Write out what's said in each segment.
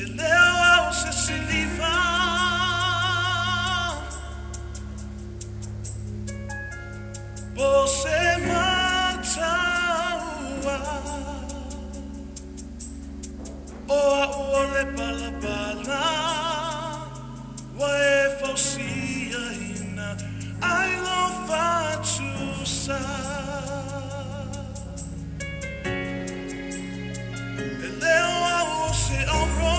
Leo se siliva Você mata Oa ole pala pala Wae fausia ina I love fatusa Leo se oro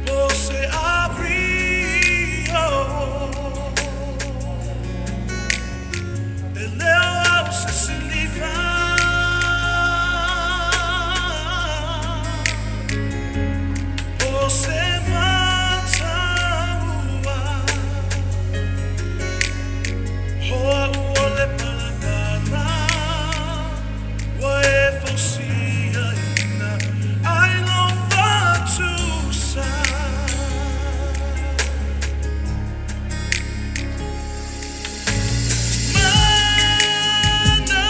Você abriu Leo se livra Você mata Hoa ole pala pala Wae fausia ina I love fatusa Mana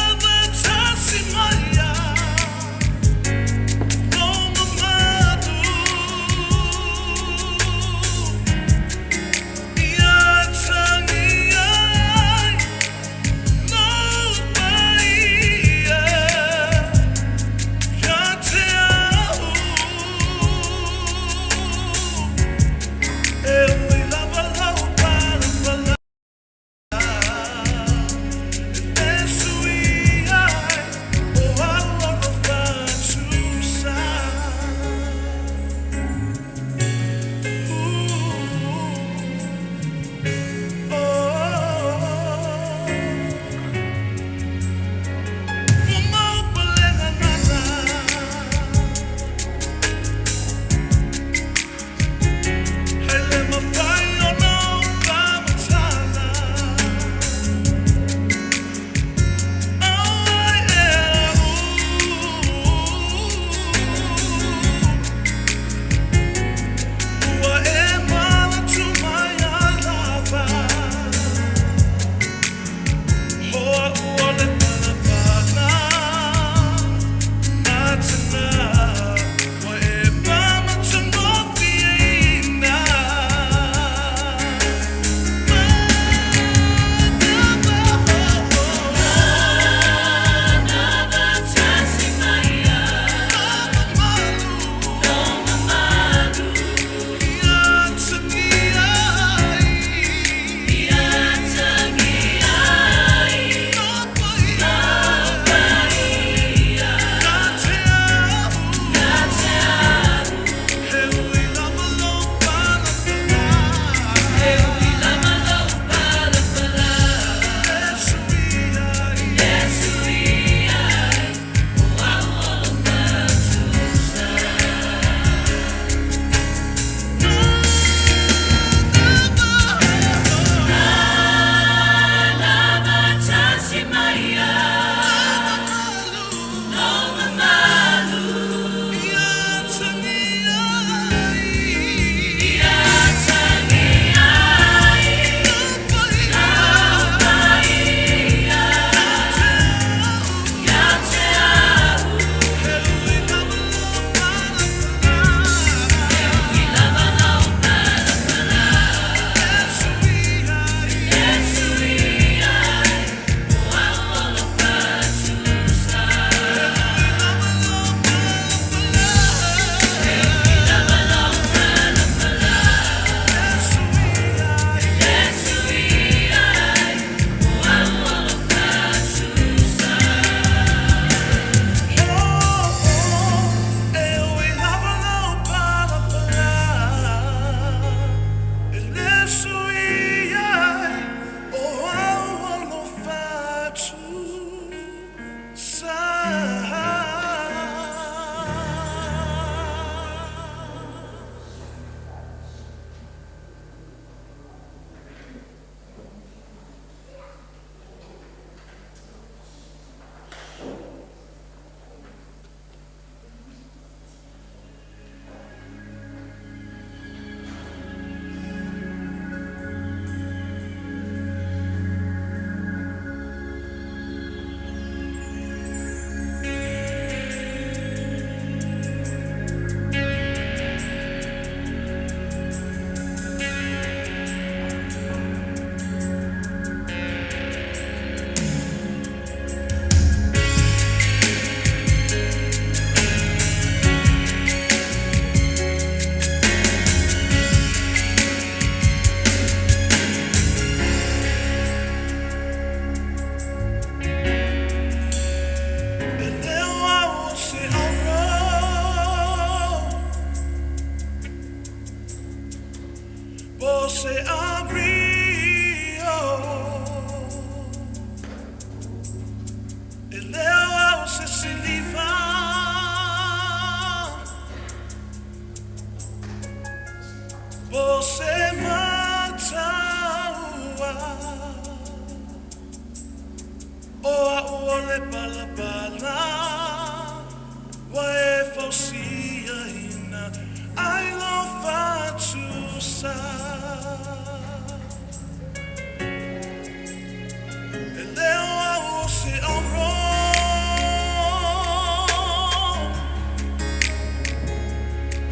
Leo se siliva você mata o ole bala bala wa e fausia ina I love to sa Leo se oro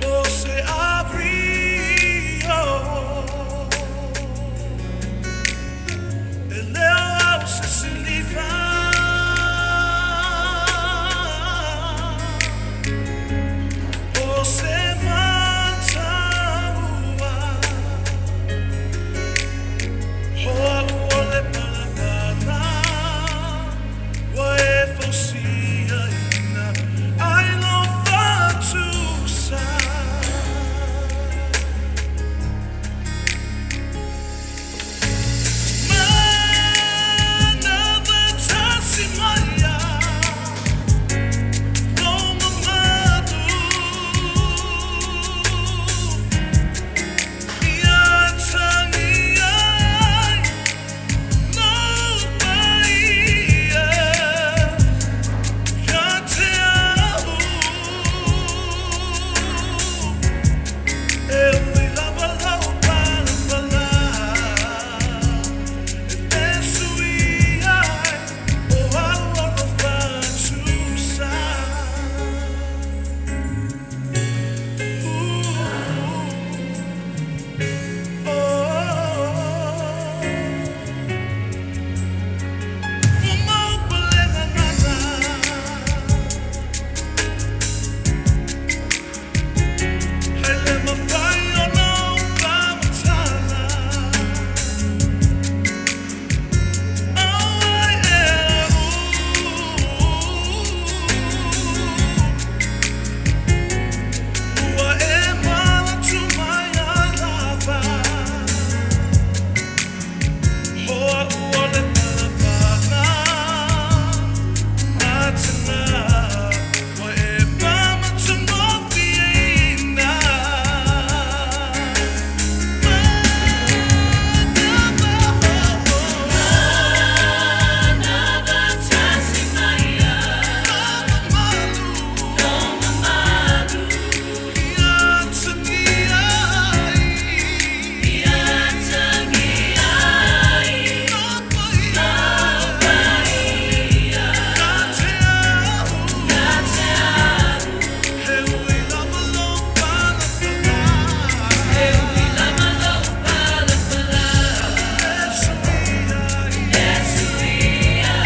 você abriu Leo se livra você mata o ole bala bala wa e fausia ina I love to sa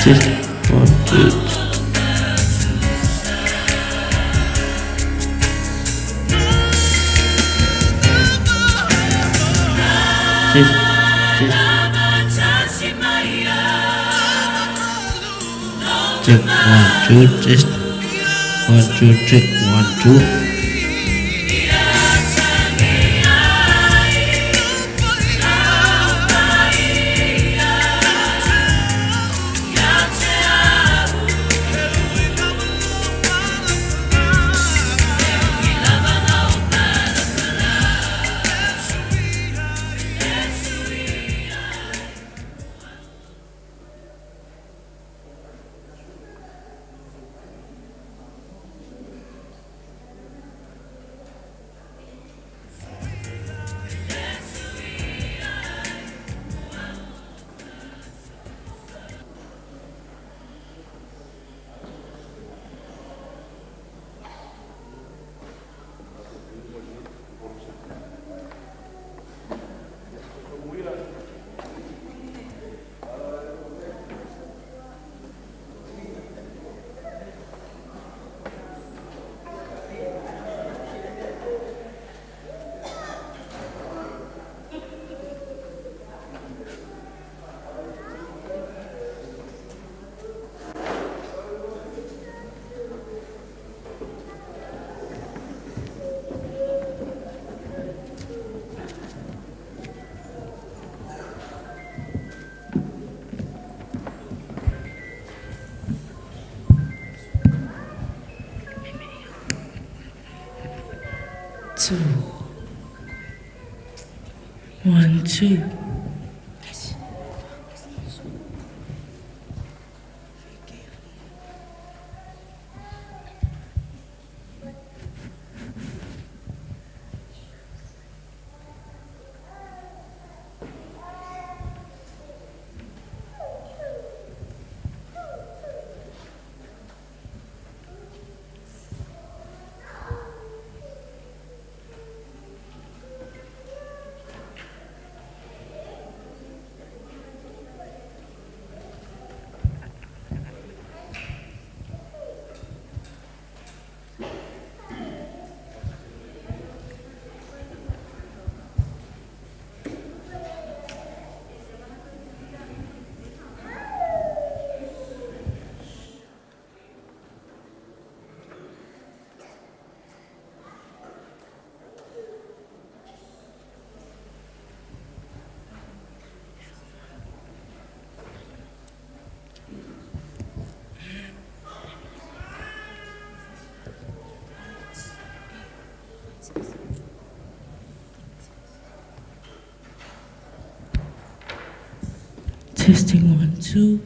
Just 1, 2. Check 1, 2, just 1, 2, check 1, 2. 2. 1, 2. Testing 1, 2.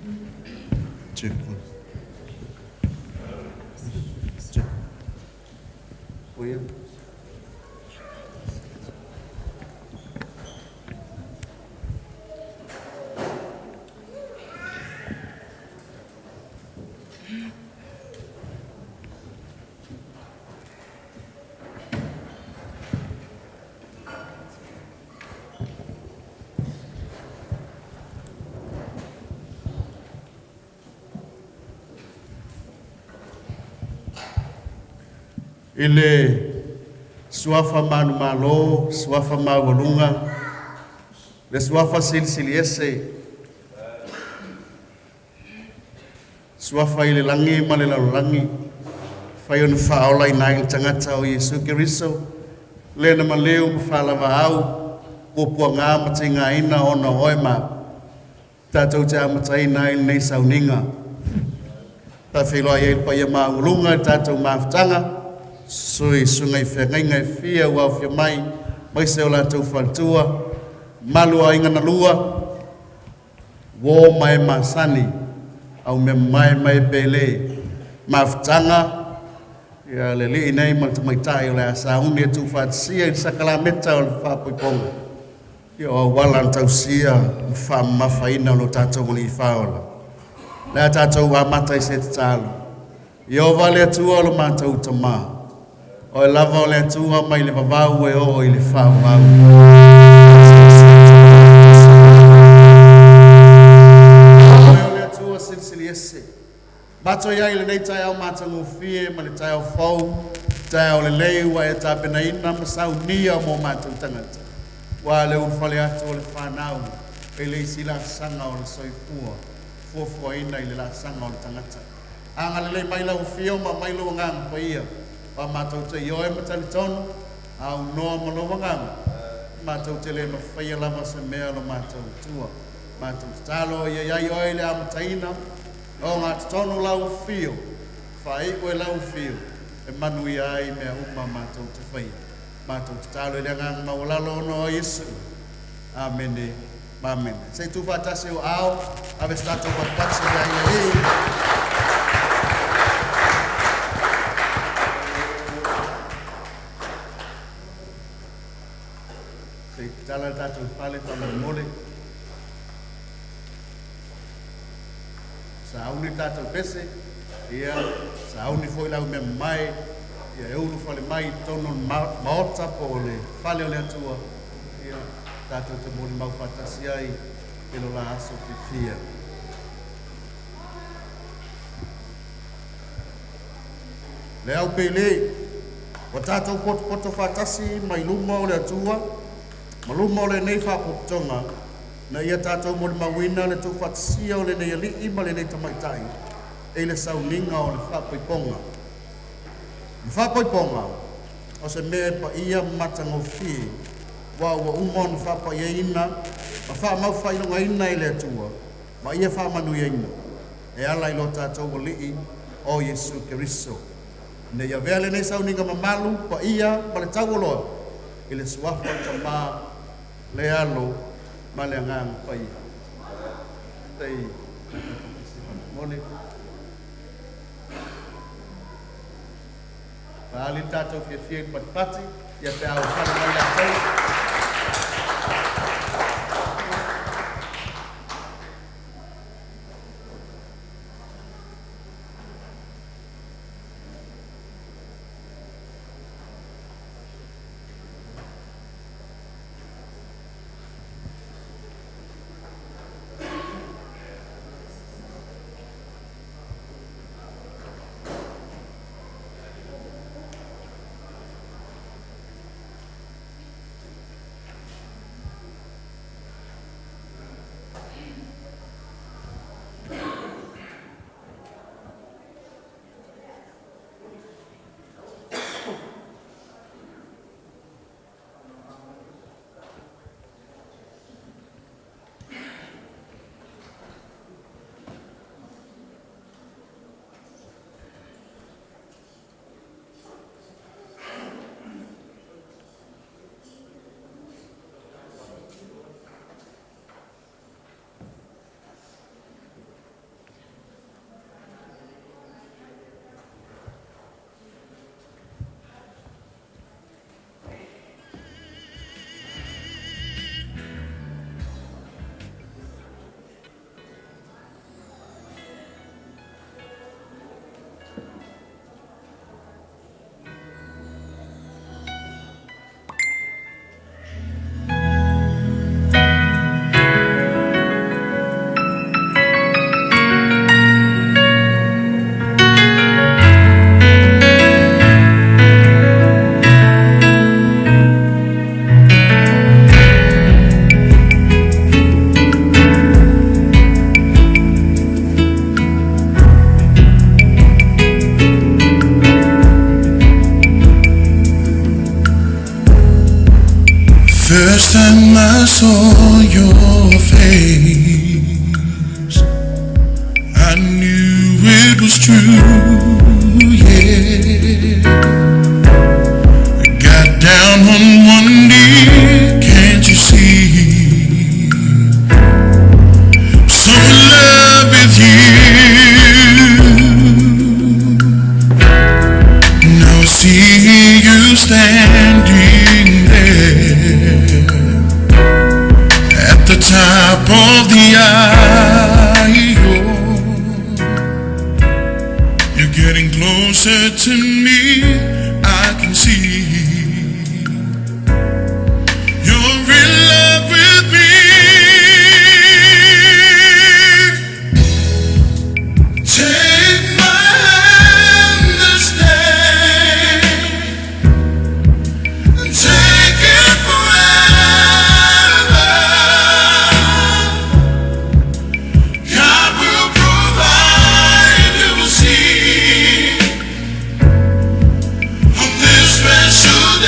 Check. Check. William. Ile suafa manu malo, suafa mawalunga, le suafa silsiliese, suafa ile langi malela langi, fayon faola inaing tangata o Yesu Kiristo, le na maleu fala vaau, popua ngā matinga ina ona oema, tatou te amataina il nei sauninga, ta whiloa iei pa ia maulunga, tatou maafutanga, sui sungai whengai fia ua fia mai se o lātou whantua malua inga na lua wō mai masani au me mai pele mawhtanga ia le li nei ma tu mai tai o le asa uni tu whatsia i sakalameta o le whapoiponga ia o walan tau sia whamawhaina o lo tātou moni i whaola le tātou wa mata i se te tālo ia o wale atua o lo mātou tamaa o lava o le atua mai le vavau e o i le whauau. O le atua silsili ese. Mato ia i le nei tai au matangu fie, ma le tai au fau, tai au le leiwa e tāpena ina masau nia mo mātou tangata. Wa le unfale atu o le whanau, e le isi la sanga o le soifua, fuafua ina i le la sanga o le tangata. Anga le mai lau fio ma mai lau ngang pa ia. Pa mātou te ioe matali tonu, au noa maloa ngama. Mātou te le mawhaia lama se mea lo mātou tua. Mātou te talo ia iai oe le amataina, o ngā tonu lau fio, whai oe lau fio, e manu i ai mea uma mātou te whaia. Mātou te talo i le ngang maulalo no Yesu. Amene, amene. Se tu whatase o au, ave stato whatase ia iei. Tala tātou whale tala mole. Sa auni tātou pese, ia sa auni foi lau mea mai, ia eulu whale mai tono maota po le whale o le atua, ia tātou te mole mau whatasi ai, ilo la aso pipia. Le au pele, o tātou poto whatasi mai luma o le atua, maluma o le nei whapotonga, na ia tātou mo le mawina le tō whatsia o le nei alii ma le nei tamaitai, e le sauninga o le whapoiponga. Le whapoiponga, o se mea pa ia matango fie, wa umon whapa ia ina, ma wha mau whainonga ina i le atua, ma ia wha manu ia ina, e ala ilo tātou o lii o Yesu Kiristo. Ne ia vea le nei sau ninga mamalu pa ia ma le tau oloa i le suafa tama le alo ma le angang pa ia. Tei mone. Paali tātou fia pati ia te au whare mai a tau. First time I saw your face, I knew it was true, yeah. I got down on one knee, can't you see? So in love with you. Now see you standing there at the top of the aisle. You're getting closer to me, I can see. You're in love with me. Take my hand and stay. Take it forever. God will provide, you will see, on this special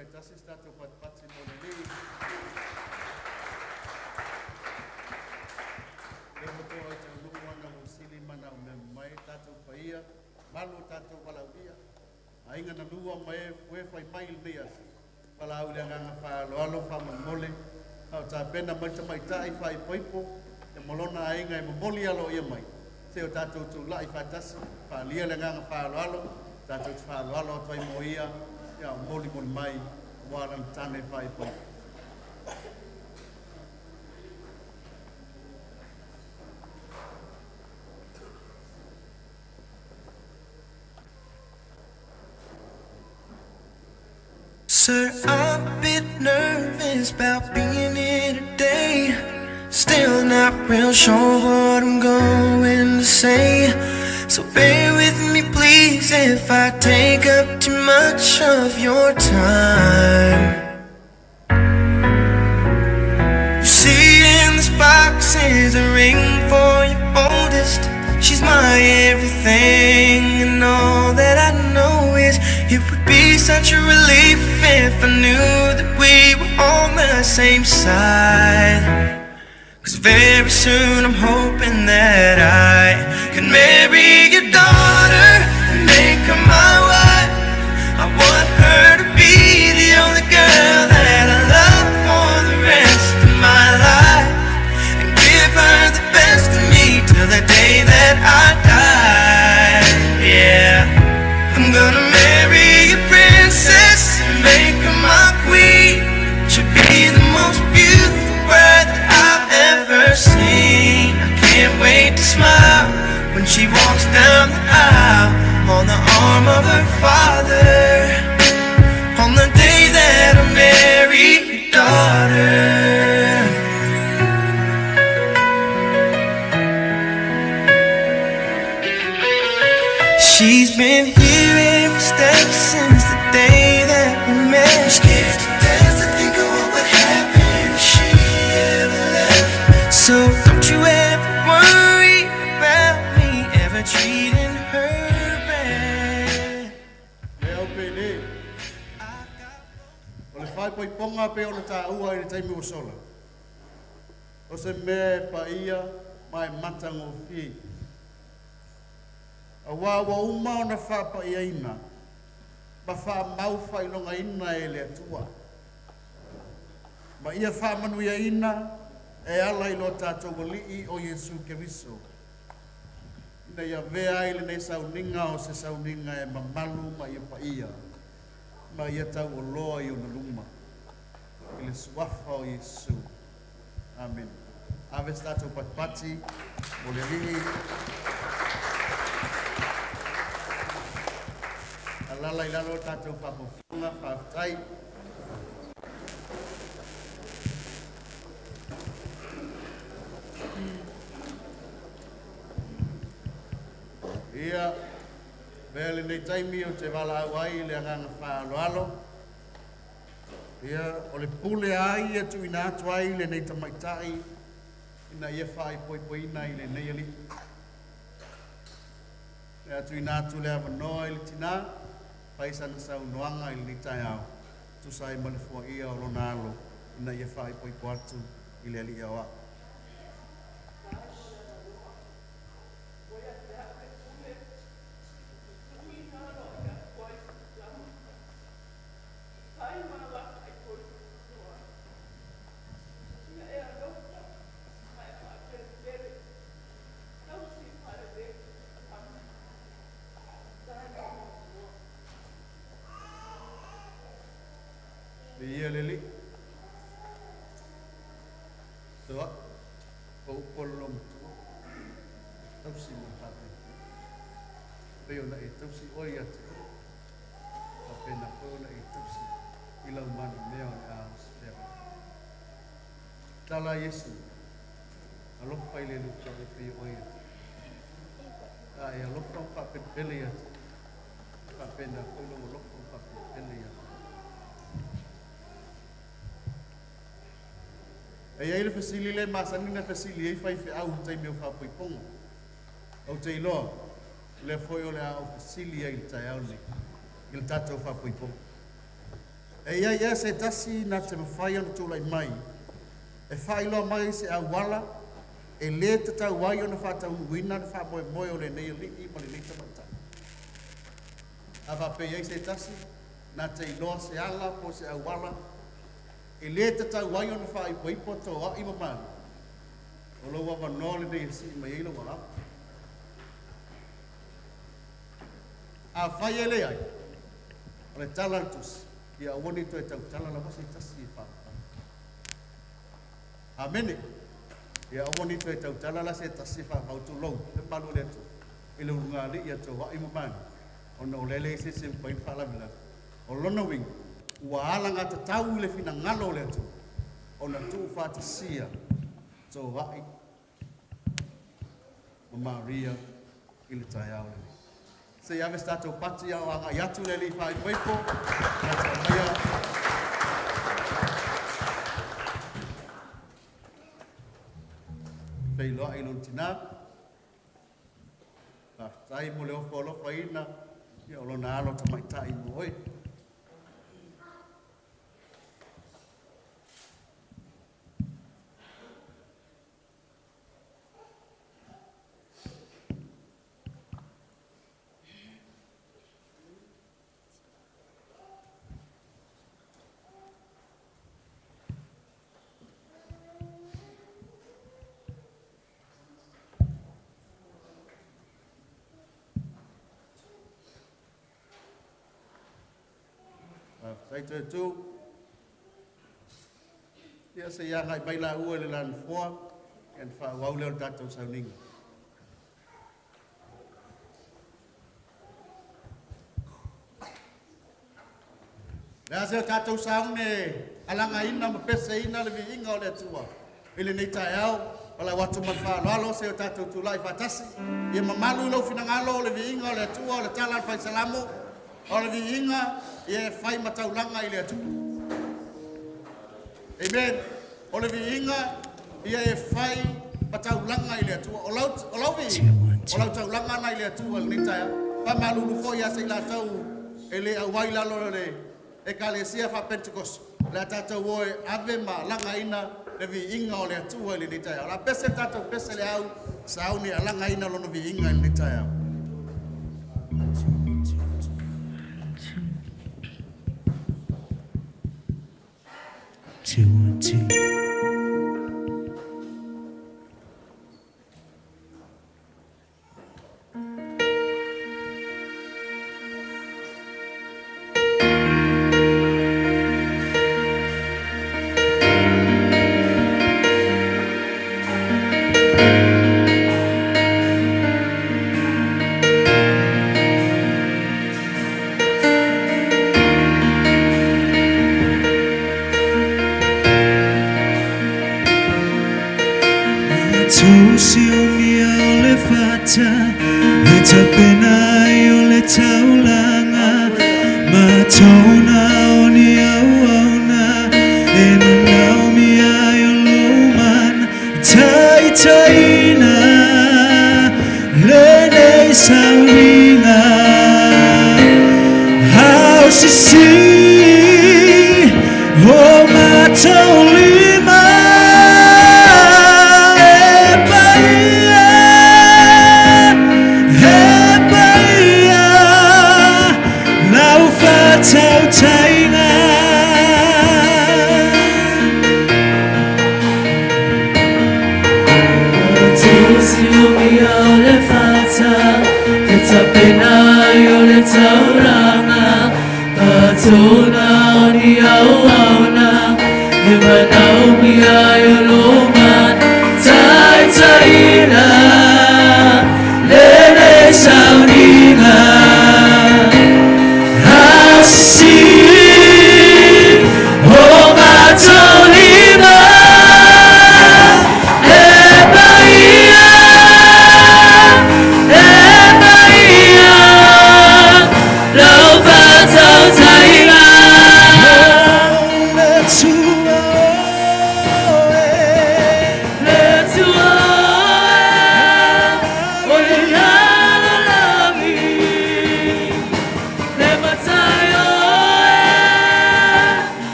mai tasi tātou patpati mo le li. Le moto ai te ulunga na usili mana o me mai tātou paia, malu tātou walauia. Ainga na lua mai fue fai mai le asi. Walau le nganga whaaloalo whamamole, au tā pena mai tamai tai whai poipo, e molona ainga e mamoli alo ia mai. Se o tātou tu lai whaitasi, whaalia le nganga whaaloalo, tātou tu whaaloalo o toi mo ia, ia moli moli mai, waran tane whai poipo. Sir, I'm a bit nervous about being here today. Still not real sure what I'm going to say. So bear with me please if I take up too much of your time. You see in this box is a ring for your oldest. She's my everything, and all that I know is it would be such a relief if I knew that we were on the same side. 'Cause very soon I'm hoping that I can marry your daughter and make her my wife. I want her to be the only girl that I love for the rest of my life, and give her the best of me till the day that I die. Yeah, I'm gonna marry a princess and make her my queen. She'll be the most beautiful bride that I've ever seen. I can't wait to smile when she walks down the aisle on the arm of her father, on the day that I marry your daughter. She's been here every step since the day that we met. I'm scared to death to think of what would happen if she ever left. So don't you ever worry about me ever treating her bad. Leo pele. O le whai poiponga pe o le tā ua i le taimi o sola. O se me pa ia mai matango fi. A wawa uma o na whapa ia ina. Ma wha mau whailonga ina e le atua. Ma ia wha manu ia ina e ala i lo tātou walii o Yesu Keriso. Ina ia vea i le nei sauninga o se sauninga e mamalu ma ia pa ia. Ma ia tau o loa i o na luma. I le suafa o Yesu. Amen. Ave tātou patpati o le lihi. Alala i lalo tātou whapofunga, whaftai. Ia, vele nei taimi o te wala au ai le anganga whaaloalo. Ia, o le pule ai atu ina atu ai le nei tamaitai. Ina ia whai poipoina i le nei ali. Le atu ina atu le amanoa i le tina. Paisa na sau noanga i le tai au. Tu sai malifua ia o lona alo. Ina ia whai poipo atu i le ali awa. Ia lele. Toa. Pau polom. Tausi mo tape. Peo na e tausi oi atu. Papena peo na e tausi. Ila umani mea o le aos peo. Tala Yesu. Alofa i le luka e peo oi atu. A e alofa papepele atu. Papena peo na alofa papepele atu. E ai le fasili le masanina fasili e fai fe au tai meu fa poiponga. Au te iloa, le foi o le au fasili ai tai au le. Il tatou fa poiponga. ia se tasi na te mawhai anu tūlai mai. E whai loa mai se awala, e le te tau wai o na whātau nuina, na wha moe moe o le nei li i ma le nei tamata. A whape iei se tasi, na te iloa se ala po se awala, e le te tau wai o na wha i poipo tō a i mamani. O lo wa wanoa le nei si mai eilo wala. A whai e le ai, o le talantus, ia awoni to e tau tala la wasi tasi i wha. Amene. Ia awoni to e tau tala la se tasi wha mautu lou, e malu le tu. Ile unga li ia tō wa i mamani. O na olele se se mpain whala mila. O lona wing, ua ala ngata tau ile fina ngalo le tu. O na tu whata sia tō wa i Maria ile tai au le. Se ia vesta tō pati au anga iatu le li whai poipo, na tō mea. Pei loa i lon tina. Tai mo le ofo lofa ina, ia o lona alo ta mai tai mo oi. Sai tu ia se ia ngai baila ua le lan foa en fa wau le tatou sauninga. Lea se tatou saune alanga ina ma pese ina le vi inga o le tua. Ile nei tai au, wala watu manfa lalo se tatou tulai fatasi. Ia mamalu lo finangalo le vi inga o le tua o le tala fai salamo. O le vi inga ia fai mataulanga i le atu. Amen. O le viinga ia e fai mataulanga i le atu. O lau vi, o lau taulanga na i le atu al nitaya. Pa malulu fo ia se la tau e le awai lalo le e kalesia fa Pentecost. Le tatau oe ave ma langa ina le viinga o le atu al nitaya. O la pese tatau pese le au sauni a langa ina lono viinga al nitaya.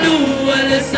Let's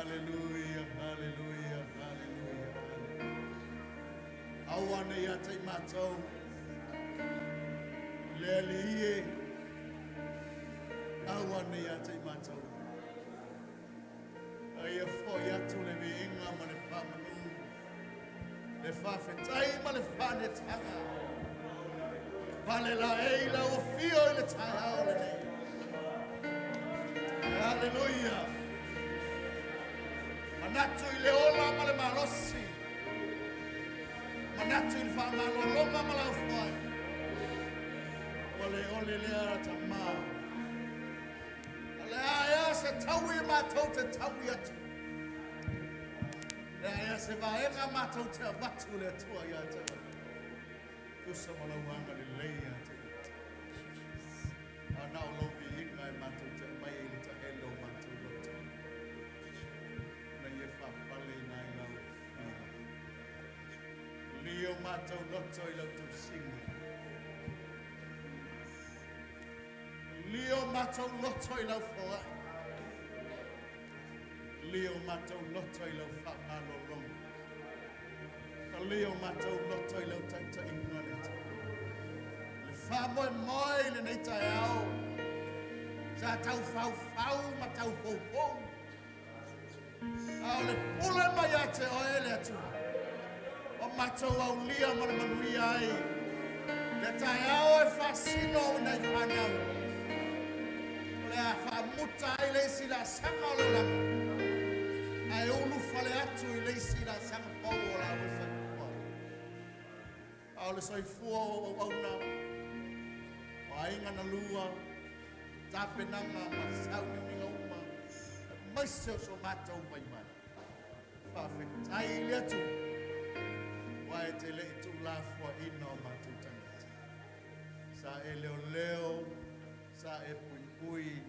Hallelujah, hallelujah, hallelujah. Awane ya te matau. Leliye. Awane ya te matau. Aya fo ya tu le inga mane pamanu. Le fa fetai mane fane tanga. Vale la eila o fio le tanga ole ne. Hallelujah. Manatu ile ola male malosi. Manatu il fa malo longa mala fai. Ole le ara tama. Ale aya se tawi ma tota tawi atu. Le aya se va ena ma tota batu le tua ya te. Kusa mala wanga le leia te. Ana lo vi inga ma tota mai ile ta hello ma tota. Na ye fa pale na ila. Leo mato loto ilo tu singa. Leo mato loto ilo foa. Leo mato loto ilo fa malo long. Leo mato loto ilo tata ignorant. Le fa moi le nei tai au. Sa tau fau ma tau fau. Au le pula mai ate o ele atu. O matou au lia mana manui ai. Le tai au e fasino nei whanau. Le a whamuta ai le sila sanga o le lama. Ai ulu fale atu i le sila sanga pau o la wisa kua. Au le soifua o au nau. O ainga na lua. Tape nanga ma sau ni minga uma. Maiseo so matou mai mai. Whawhetai le atu. Wai te le tu la fo ino matu tangata. Sa e leo, sa e pui,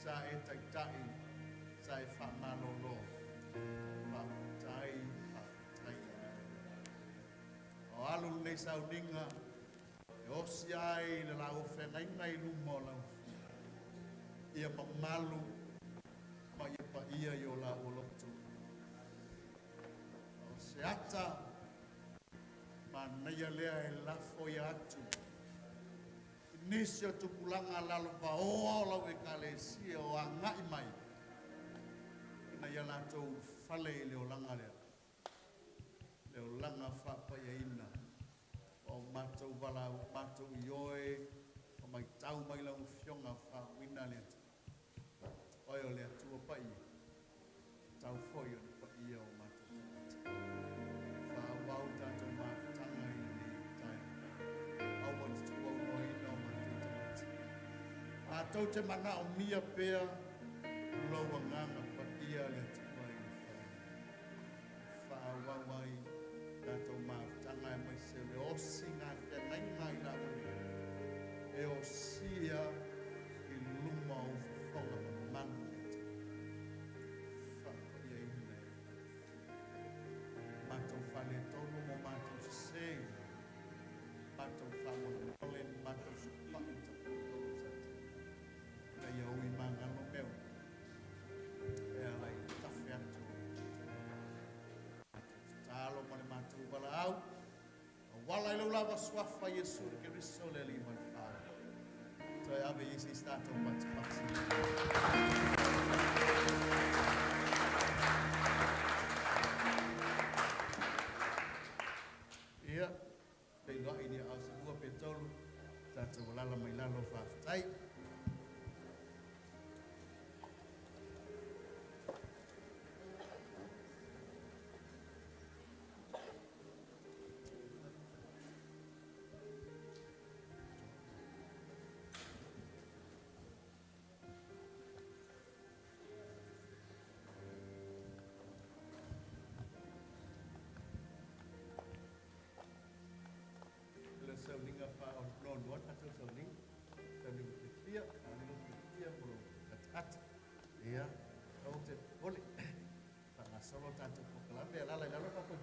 sa e tai, sa e whamalolo. Whawhetai. O alu nei sau ninga, e osi ai le lau whenai ngai lumo lau. Ia mamalu, ma ia pa ia i o la o lotu. O se ata, ma naia lea e lafo i atu. Nisi o tupulanga lalo pa oa o lau e kalesia o a ngai mai. Naia lato fale i leo langa lea. Leo langa whapa ia ina. O matou wala, matou ioe, o mai tau mai lau fionga wha wina lea. Oi o lea tua pa ia. Tau foi o pa ia o matou. Wau tātou māwhitanga i ni tai. Au watu tu wau no ina o mātou. Mātou te mana o mia pēr, loa nganga pa ia le tua i ni whai. Whawawai tātou māwhitanga e mai se le osi ngā whenai mātou whamole, mātou supai tapu sati. Kai au I mangano meu. E alai tawhi atu. Talo male mātou wala au. Wala ilo lawa swafa Yesu ke riso le li man whao. Toi ave isi stato pats patsi. Ia, pei loa ini au se ua pe tolu. Tata walala mai lalo whaftai. Saulinga whao non one ato sauling. Sauling kia, sauling kia puro katat. Ia, kau te pole. Tanga solo tanto pokalambe lala lala papo.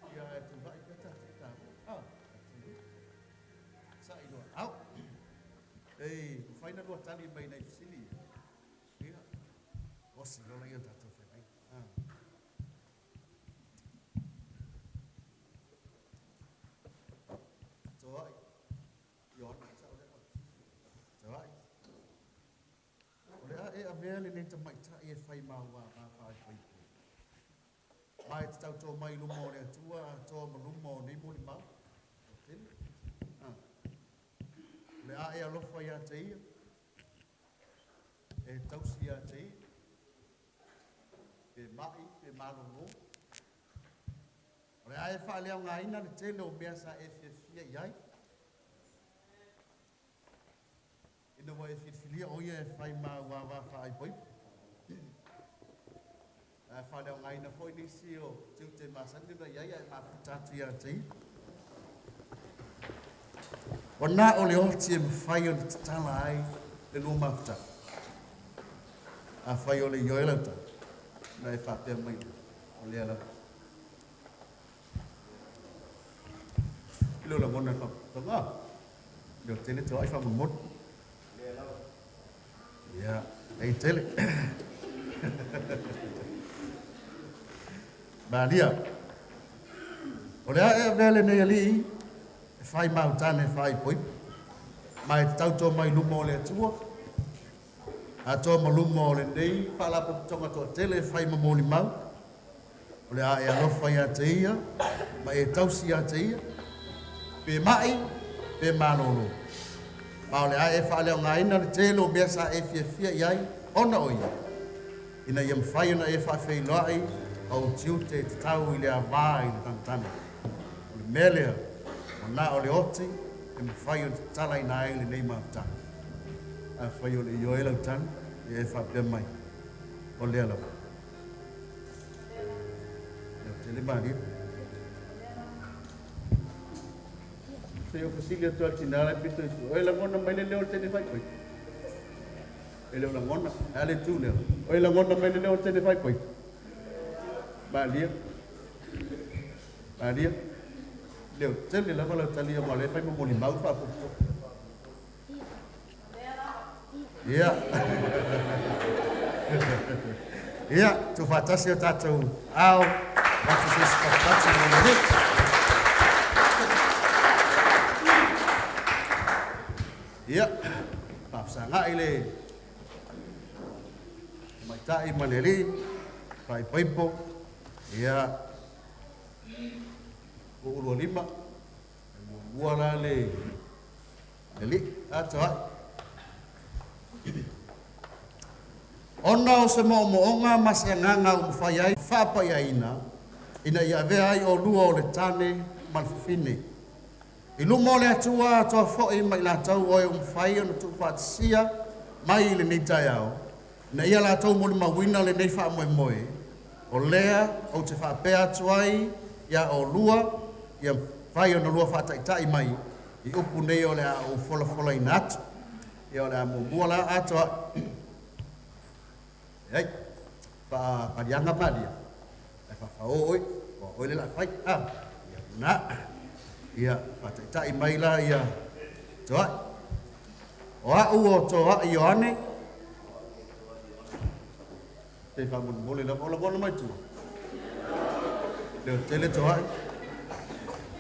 Ia tu vai kata ta. Ah, sa ilo au. Ei, faina lo tali mai nei sili. Ia. Osi lo ia tato fai. Ah. Rồi, Yon sao đấy? Rồi. Oleh ai ambil ini tempat saya fai mawa apa fai. Mai tau to mai lumo le tua to lumo ni mo ni mau. Tin. Ah. Oleh ai alo fai atai. E tau sia atai. E mai e malu. Oleh ai fa le ngai na le telo biasa FF yai. Ina wa filia o ia fai ma wa fai poi. Fa le ngai na foi ni sio tu te masan ni yai ai ma tatu ya ti. Ona o le o ti fai o tala ai le no mafta. A fai o le yoela ta. Na fa pe mai. O le ala. Lo la bona fa. Tama. Được thế nên cho ai fa một. Ya, ai tele. Bà dia. Olha, vele ne ali. Fai mau tane fai poi. Mai tau to mai lumo le tua. A to mo lumo le dei pala po tonga to tele fai mo li mau. Olha, e lo fai a teia. Mai tau si a teia. Pe mai, pe manolo. Paule ai fa le ngai na te lo biasa e fia yai ona oia. Ina yam fai na e fa fei loai au tiu te tau ile avai le tantana. Le mele ona ole oti e fai o tala ina ai le nei mafta. A fai o le yoela tan e fa pe mai. O le ala. Te le mari. Saya fasilia tu altinala pito itu. Oi la ngona mai le leo te fai koi. Ele la ngona, ale tu le. Oi la ngona mai le leo te fai koi. Ba lia. Ba lia. Leo te le la vala talia mo le fai mo ni mau fa pu. Ya. Ya, tu fatasio tatu. Au. Wat is dit? Wat is dit? Ia, papsanga ile. Mai tai maneli, pai paipo. Ia. Ulu lima. Buala le. Eli, atua. Ona o se mo masianganga umfayai fapa ya ina ya ai o lua o le tane malfine. Ilumo le atua to fo I mai la tau o umfai no tu fatsia mai le nita yao. Na ia la tau mo mawina le nei fa moe. O lea o te fa pe atuai ya o lua ya fai no lua fa tai mai. I upu nei o le o fola inat. Ya o le mo buala atua. Ei, pa dianga pa dia. Fa oi, oi le la fai. Ah, na. Ia, tai mai la ia. Toa. Oa uo toa Ioane. Te whamun mole la ola bona mai tu. Leo tele toa.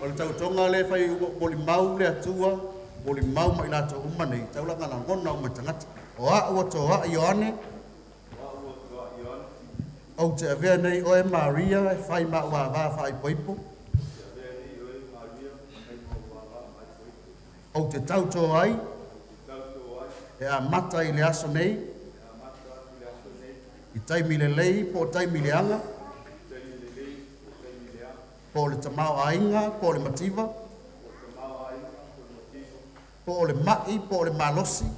Ola tau tonga le whai boli mau le atua. Boli mau mai la toa umane. Tau la ngana ngona umatangata. Oa uo toa Ioane. Au te avea nei oe Maria e whai ma ua wā whai poipo. Au te tauto ai, e a mata i le aso nei, i taimi le lei po taimi le anga, po le tamau ainga, po le mativa, po le mai, po le malosi,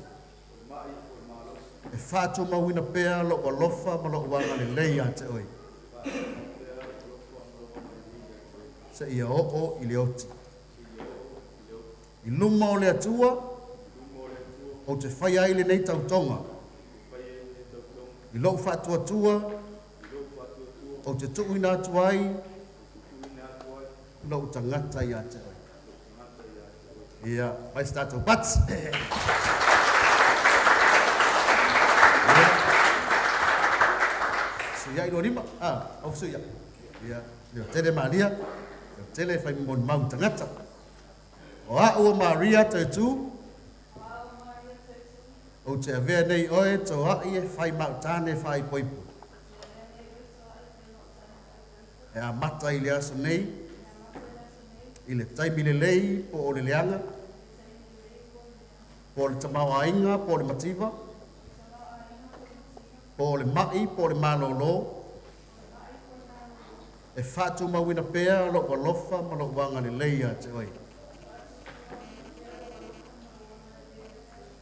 e whātua mawina pēr lo lofa ma lo wanga le lei a te oi. Se ia o i le oti. I luma o le atua, o te whai aile nei tautonga. I lau whātua tua, o te tuuina atu ai, lau tangata i a te oi. Ia, mai statou bats. Ia ino rima, au su ia. Ia, leo tele Maria, leo tele whai mon mau tangata. O a ua Maria te tu, o te avea nei oe tō ai e whai mau tāne whai poipu. E a mata i le aso nei, i le taimi le lei po o le leanga, po le tamau ainga, po le mativa, po le mai, po le malolo, e whātu mawina pēr lo o lofa ma lo wanga le lei a te oi.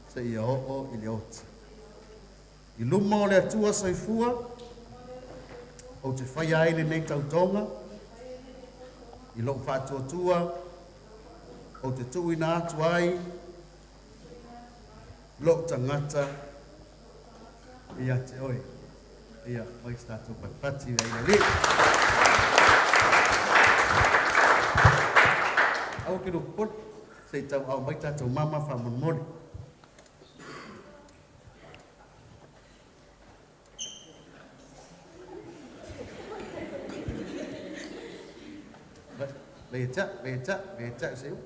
Se ia o i le oti. I luma o le atua soifua, o te whai aile nei tautonga, i lo whātua tua, o te tuina atu ai, lo tangata, ia te oi. Ia, mai statu patpati ai le li. Au ki rupot, se tau au mai tātou mama whamun mori. Becak siu.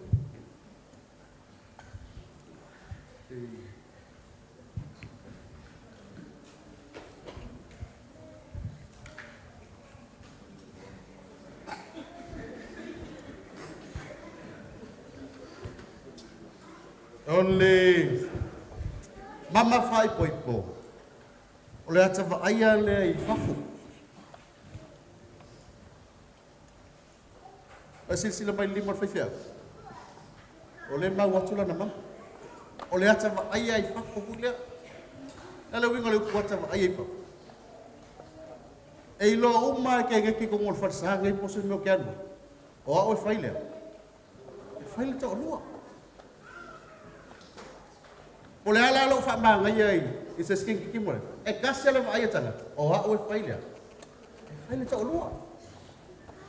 Only mama fai poipo. Ole ata va aia le I fafu. Sila mai lima whaiwhia. O le mau atula na mama. O le ata wa aia I whako hulea. Nale winga le upuata wa aia I whako. E ilo uma ke ngeki ko ngol wharsanga I posu meo ke anu. O a oe whailea. E whaile ta o lua. O le ala alo whamanga ia I se skinki kimore. E kasi ala wa aia tanga. O a oe whailea. E whaile ta o lua.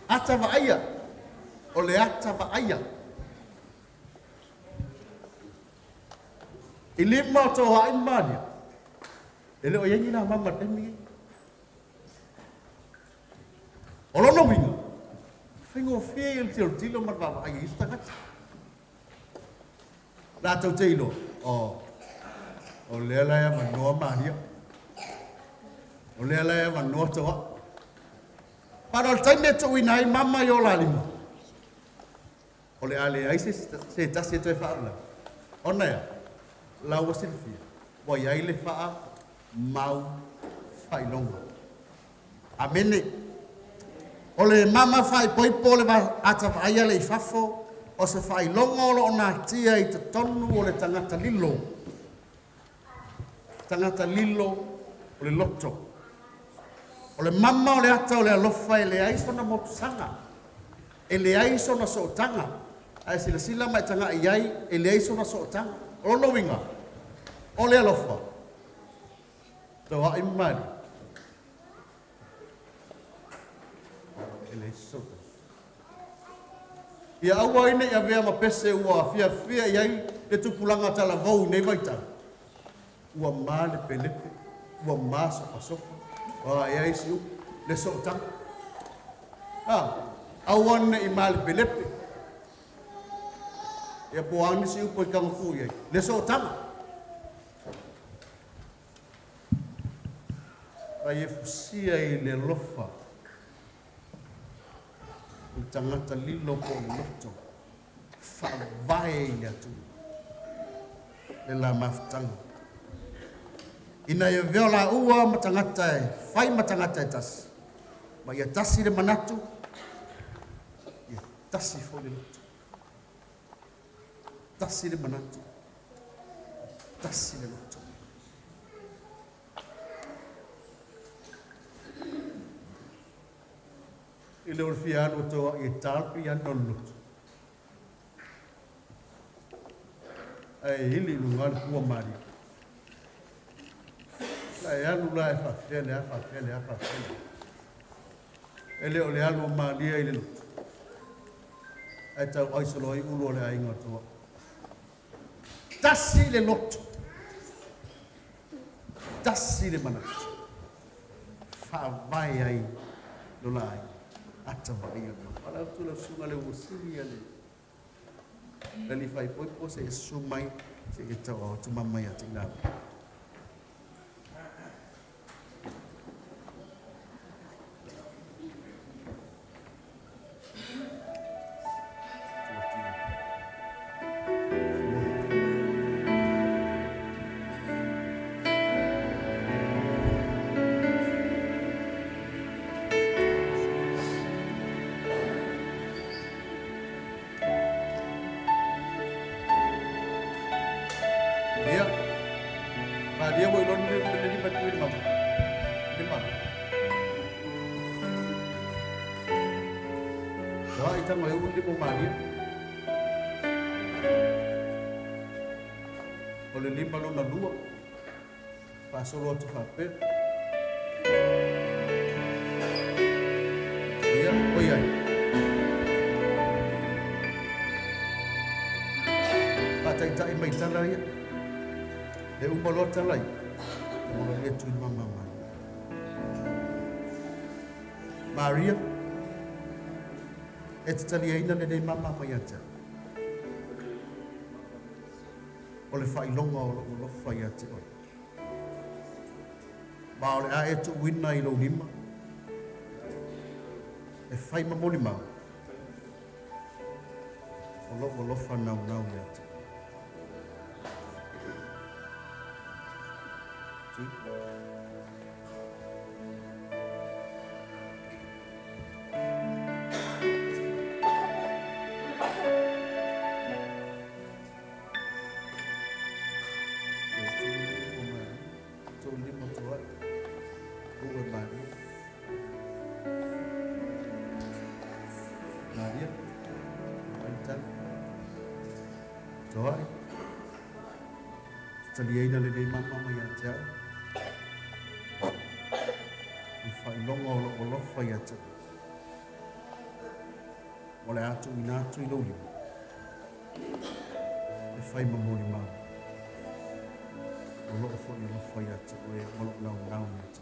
Ata wa aia. O le ata wa aia. I lima o tō hae mania. E leo yengi na mama temi. O lono winga. Whingo whia il tilo marwa wa aia istangata. Nā tau teilo. O lea laia manoa mania. O lea laia manoa toa. Para o taime to inai mama yo la lima. O le ale ai se tasi to e whaarula. Ona ya, lau silfia. Wa iai le whaa mau whailonga. Amene. O le mama whai poipo le ata whaia le I whafo. O se whailonga o lo ona tia I te tonu o le tangata lilo. Tangata lilo o le loto. O le mama o le ata o le alofa e le aisona motusanga. E le aisona sootanga. Ai sila mai tanga iai e le aisona sootanga. O lo winga. O le alofa. Tau hae mari. E le aisona. Ia aua ina ia vea ma pese ua fia iai le tupulanga tala vau nei vaita. Ua ma le pelepe, ua ma sopa. Wa iai si le so tang. Awan i ma le pelepe. Ia poani si upo i kangafu iai. Le so tang. Ai e fusia i le lofa. I tangata lilo po loto. Whaavae i atu. Le la maftanga. Ina ia viola ua matangata e. Whai matangata e tasi. Ma ia tasi le manatu. Ia tasi fo le loto. Tasi le manatu. Tasi le loto. I le orfia anu toa i talpi anu loto. Ai hili nungani kua mari. Ai anu la e whawhele. Ele o le anu maria i le loto. Ai tau aisolo i ulo le ainga toa. Tasi le loto. Tasi le manatu. Whawai ai lola ai. Ata vai ana. Para tu la sunga le usiri ale. Dali fai po se sumai se kita o tu mama ya tinggal. Dia boleh london beli batu lima. Wah, itu mau undi mau mandi. Oleh lima lona dua. Pasolo tu papel. Iya, oh iya. Pakai mai tanah ya. E umalota lai. Mo le tu mama. Maria. Tali ina le mama mai ata. O le fai longa o lo fai ata. Ma o le a tu wina i lo lima. E fai mamoli ma. O lo fa nau ata. Tali ina le mama mai ata. Fai longa o lo fai ata. Ole atu ina atu i loli. E fai mamoli ma. O lo fai ata. O lo nau ata.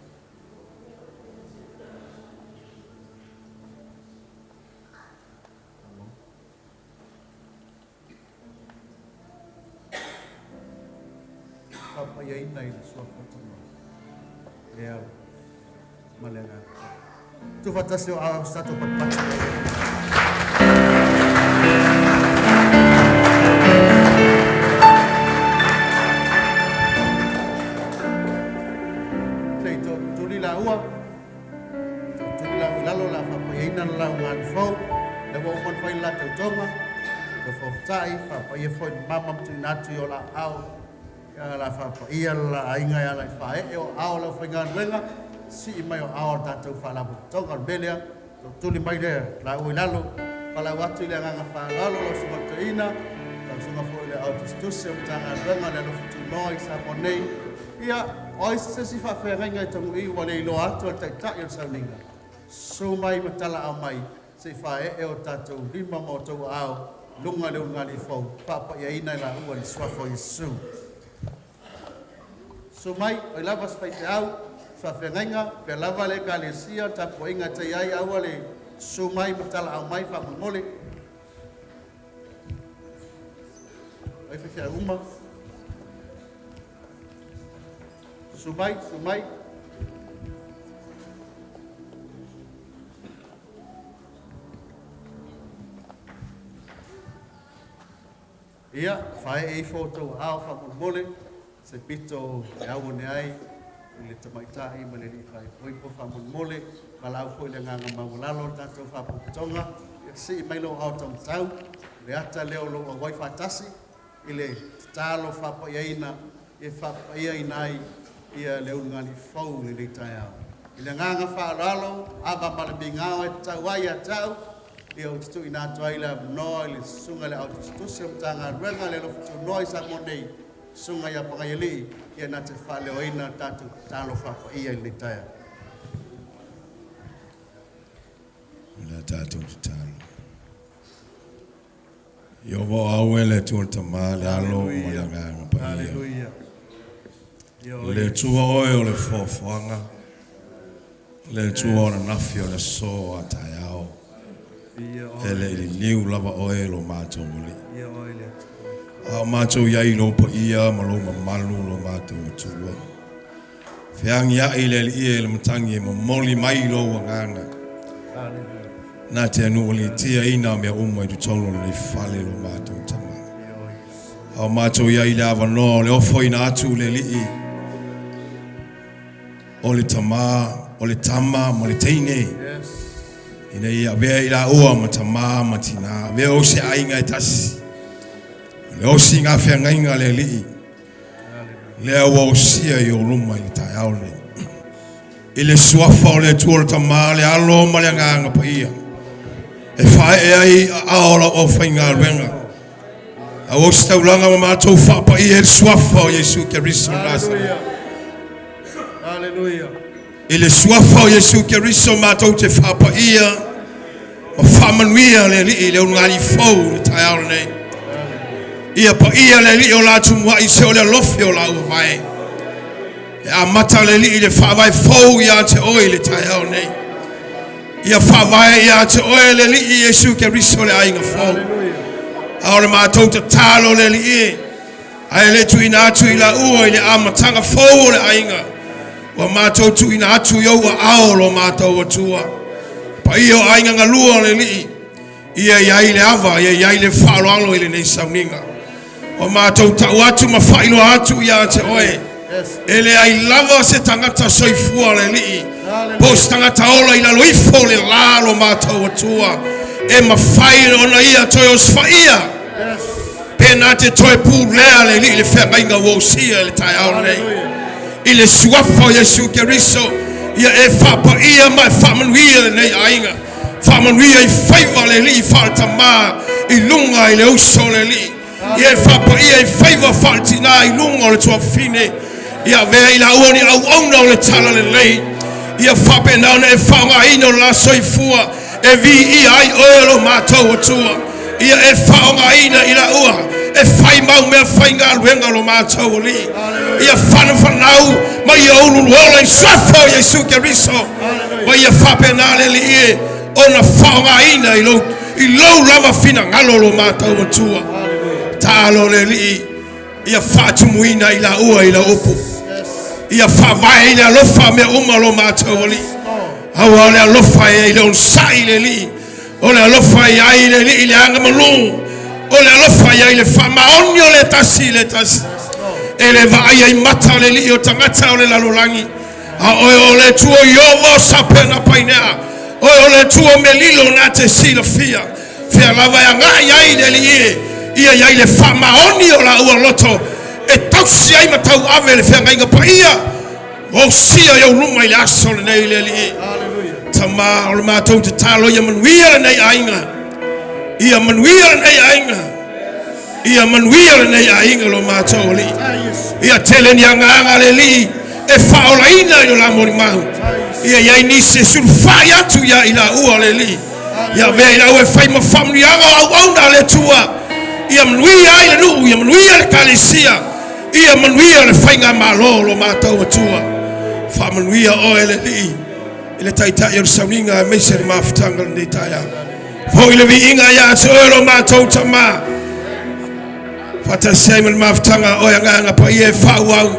Papa ia ina i sua fatama. Ea malena. Tu fatasi o a stato patpata. Sei tu lila ua. Tu lila lalo la papa ia ina la ngan fo. Le wo mon fai la tu tonga. Ko fo tai papa ia fo mama tu natu yo la au. Ya la fa ia la inga ya la fa e o ao la fa ngan wenga si mai o ao ta tu fa la to ka belia tu li mai de la o lalo pala watu le nga fa lalo lo su to ina ta su nga fo le au tu se ta nga wenga le lo tu noi sa ponei ia o se si fa fa nga to i wa le lo atu ta ta yo sa ninga so mai matala a mai se whae e o tātou lima mo tau au lunga leo ngani whau papa ia ina la ua ni swafo Yesu. So mai, o lava spai te au, whawhengainga, pe lava le ka le sia, tapo inga te iai aua le so mai matala au mai whamamole. Ai whiwhia uma. So mai. Ia, whae e whoto au whamamole, se pito e au ne ai, i le tamaitahi ma le li whae poipo whamamole, ma lau koe le nganga maulalo tātou whaputonga, e si i mailo au tau, le ata leo lo a wai whatasi, i le tālo whapa iaina, e whapa iainai, ia leo ngani whau le li tai au. I le nganga whaaralo, ava malabi ngāo e tau ai a tau, ia o titu ina tua ila noa ili sunga le autostusi mtanga ruenga le lofutu noa isa monei sunga ya pangayeli ia na te whale o ina tatu talo whapa ia ili taia. Ila tatu talo. Yobo awele tuoltama le alo malanga pa ia. Hallelujah. Le tua oe o le fofoanga. Le tua o na nafi o le so a taiao. Ele ili niu lava oe lo mātou muli. A mātou iai lo pa ia ma lo malu lo mātou atua. Whiang ia ile li ia le matangi ma moli mai lo wa nganga. Nā te anu li tia ina mea umai tu tolo le whale lo mātou tama. A mātou iai le awa no le ofo ina atu le li i. O le tama, o le tama, mo le teine. Ina ia vea ila ua matama matina vea o se ainga e tasi le o si ngā whiangainga le lii le awa o sia i o luma i tai au le i le suafa o le tuola tama le alo ma le nganga pa ia e whae e ai aola o whainga ruenga a o si taulanga ma mātou whapa ia e suafa o Yesu Keriso nasa Hallelujah. I le suafa o Yesu Keriso mātou te whapa ia ma whamanuia le li le ungani fau le tai au nei. Ia pa ia le li o la tumua i se o le lofi o la ua vai. E a mata le li le whawai fau ia te oi le tai au nei. Ia whawai ia te oi le li i Yesu Keriso le ainga fau. A o le mātou te talo le li i. Ai le tu ina atu i la ua i le amatanga fau le ainga. Wa mātou tu ina atu iau a ao lo mātou atua. Pa ia o ainga ngalua le li. Ia iai le ava, ia iai le whaaloalo i le nei sauninga. Wa mātou tau atu ma whailo atu ia te oe. Ele ai lava se tangata soifua le li. Pos tangata ola i la loifo le la lo mātou atua. E ma whaile ona ia toi os whaia. Pena te toi pū lea le li le whengainga wausia le tai au nei. I le suafa o Yesu Keriso ia e whapa ia mai whamanuia nei ainga whamanuia i whaiva le li whaltama i lunga i le uso le li ia e whapa ia i whaiva whaltina i lunga o le tua whine ia vea i la uani au auna o le tala le lei ia whape nauna e whaunga ino la soifua e vi ia ai oelo mātou atua ia e whaunga ina i la ua e whai mau mea whainga luenga lo mātou li ia whanau ma ia ululuola i swafa o Yesu Keriso ma ia whape nā le li e o na whaonga ina i lau lava whina ngalo lo mātou atua tālo le li ia whatumuina i la ua i la upu ia whawai i le alofa mea uma lo mātou li hawa le alofa i le onsai le li o le alofa i ai le li i le anga malungu o le alofa ia i le whamaoni o le tasi e le vaai ai mata le li o tangata o le lalolangi a o le tuo iovo sapena painea o le tuo melilo na te sila fia lava ya ngai ai le li ia ia i le whamaoni o la ua loto e tausi ai matau ave le whenga inga pa ia o sia iau luma i le aso le nei le li tama o le mātou te talo ia manuia le nei ainga ia manuia le nei ainga ia manuia le nei ainga lo mātou li ia tele ni anga le li e whaolaina i lo la mori mau ia iai nisi sulfai atu ia i la ua le li Ia vea ila ue fai ma family anga au na le tua. Ia manuia ai le nuu, ia manuia le kalesia. Ia manuia le fai ngā malo lo mātou matua. Wha manuia o ele li. Ile taitai o sauninga me se le mafutanga le taia. Fo ile vi inga ia te lo mātou tama. Fata sei mal mafutanga o nga pa ie whau au.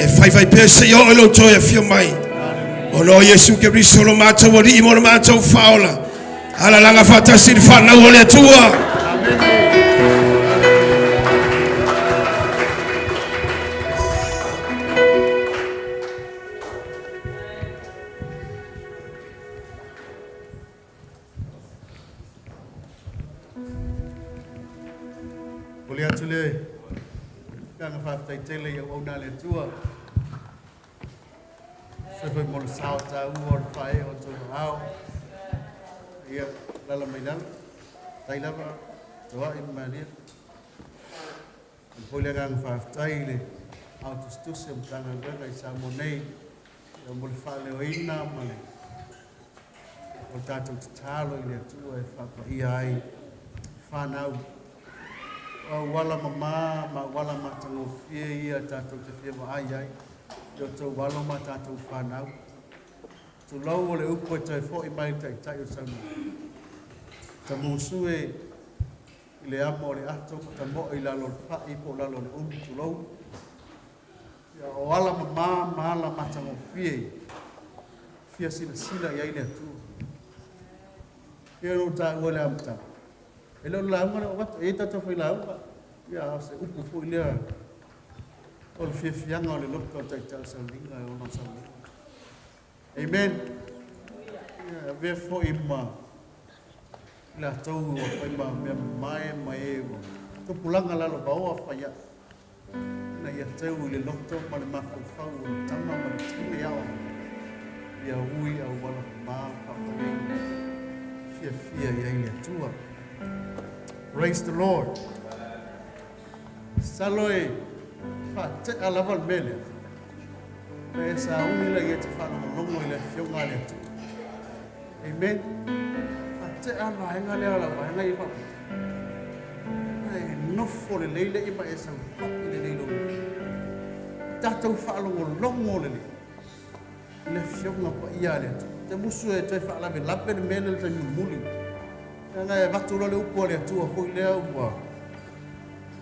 E fai pese i o ilo toi a fio mai. O no Yesu Keriso lo mātou o li imo lo mātou whaola. Ala langa fata siri whanau o le atua. Kulia tule, kanga whaftai tele i au na le tua. Sepai mo le sao ta ua o le whae o tōna hao. Ia lala mai nana, tai lava, toa i maria. Poi le kanga whaftai le au tustus e mtanga nganga i sa monei. Ia mo le whale o ina male. O tātou te tālo i le atua e whapa ia ai whanau. Wala mama, ma wala matango fie ia tātou te fie ma ai ai. Yo tau walo ma tātou whanau. Tu lau o le upo e tai fo i mai tai tai o sauna. Ta mūsu e i le ama o le ato, ta mo i lalo le pa i po lalo le umi tu lau. Ia o wala mama, ma ala matango fie. Fia sila i ai le atu. Ia no tā ua le amta. E leo launga le o watu, e tato whai launga. Ia se upu fo i lea. O le fiafianga o le loka o taitai sauninga e ono sauninga. Amen. Ia vea fo i ma. La tau o whai ma mea mai e o. Tupulanga lalo baoa whai a. Na ia tau i le loka ma le mawhau o le tama ma le tine ao. Ia ui au wala ma whakawei. Fia i ai le tua. Praise the Lord. Saloi fa te alaval mele. Me sa uni la yete fa no longo ile fionga le tu. Amen. Fa te ala nga le ala wa nga ifa. Ai no fo le leile i ba esa fa le leilo. Tatou fa longo le. Le fionga pa ia le tu. Te musu e te fa la me lape mele le tanu muli. Nga e watu lo le upo le atua hoi lea ua.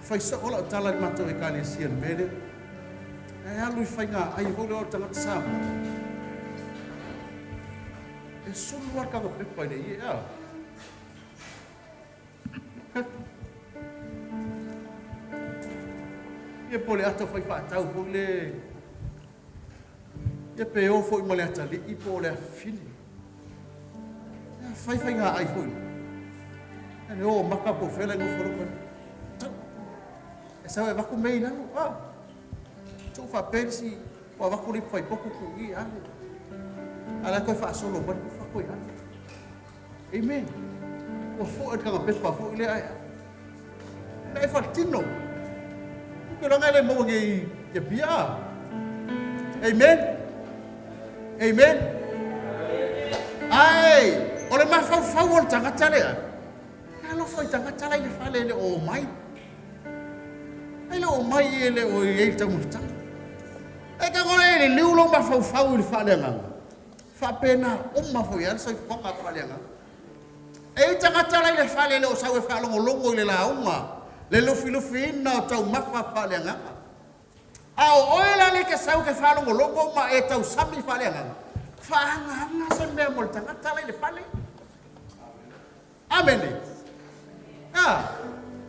Fai sa ola tala ni mato e kane sian mele. E alu i fai ngā ai hoi leo tangata sama. E sulu waka ka pepa ine i ea. Ie po le ato fai whaatau hoi le. Ie pe o fo i ma le atali i po le a fili. Fai ngā ai hoi. Ane o maka po fela ngu whoroko. E sao e waku mei nangu. Tau wha pensi. Wa waku li whai poku ku i ane. Ala koe wha solo wani ku whakoi ane. Amen. Wa fo e kanga pepa fo i le ai. Na e wha tino. Ke ranga le mo nge i pia. Amen. Amen. Ai. O le mawhau o le tangata lea. Alo foi tangata lai le fale le o mai. Ai le o mai e le o e tau mutang. E ka ngore le liulo ma fau le fale nganga. Fa pena o ma foi al sai fonga fale nganga. E tangata lai le fale le o sau e fale longo le launga. Le lufi na o tau mafa fale nganga. Au oila le ke sau ke fale longo ma e tau sami fale nganga. Fa nganga sa me mo tangata lai le fale. Amen.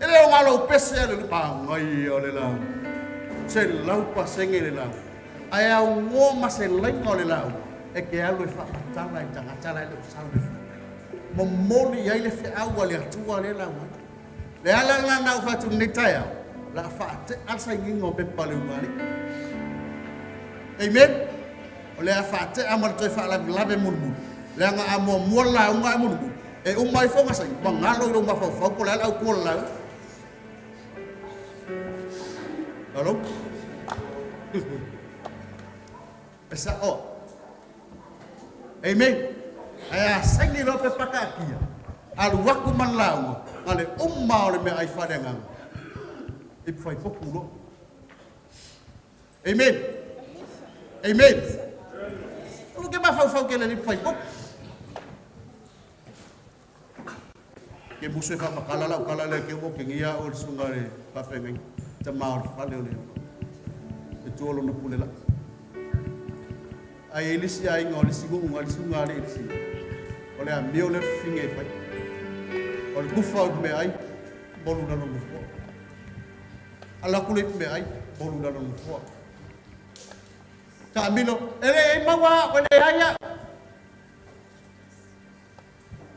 Ele o ngalo pese le pa ngai o le la. Se lau pa senge le la. Ai au ngo ma se lengo le la. E ke alu fa tanga tanga le sa le. Mo moli ai le fe au le atua le la. Le ala la na fa tu netaya. La fa te alsa ngingo pe pa le mari. Amen. O le fa te amal to fa la be mun. Le nga amo mo la nga mun. E o mai fonga sai mangalo lo ma fa ko la au ko la. Allo? Esa o. Amen. Aya sangi lo pe pakakia. Alu waku man lau. Ale umma ole me ai fadenga. Ip fai poku lo. Amen. Amen. O que vai fau que ele fai poku. Que busu fa makala la kala le ke o ke ngia o sungare pa pengai. Te mau fale ole. E tuolo no pulela. Ai elisi ai ngoli sigo ngali sungare elisi. Ole a meu le finge fai. Ole kufa me ai bolu na no fo. Ala kulit me ai bolu na no fo. Kamino ele mawa ole aya.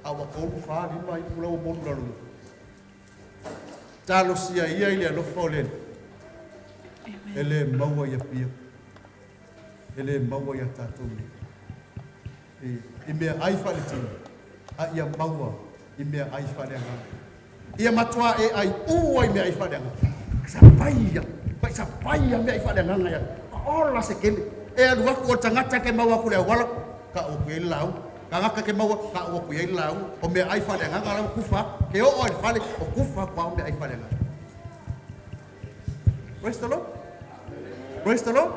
Awa ko fa di mai pula o bolu na no. Talo sia ia ile no folen. Ele mawa ya pia. Ele mawa ya tatumi. I mea ai whale tini. A ia maua i mea ai whale anga. Ia matua e ai ua i mea ai whale anga. Sa paia mea ai whale anga ia. Ola se kene. E anu aku o tangata ke maua kure wala. Ka o kue lau. Ka ngaka ke maua ka o kue lau. O mea ai whale anga lau kufa. Ke o ai whale o kufa kwa o mea ai whale anga. Praise the Lord. Praise the Lord.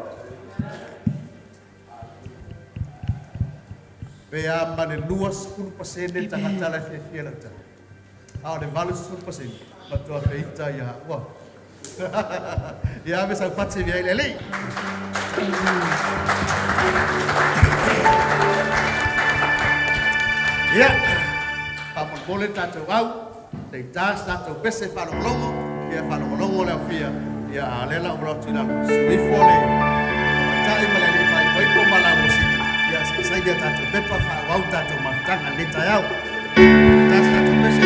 Pea mane 2% tahatala fiela ta. Ah, de vale 2%. Matua feita ya. Wa. Ya me sa patse via ile. Ya. Papa bole tato au. Te tas tato pese fa longo. Ya fa longo la fia. Ya lela urotina. Sui fole. Tai mala ni mai koi ko mala musik. Ya sai dia tato pepa fa wau tato matanga leta yao. Tas tato pese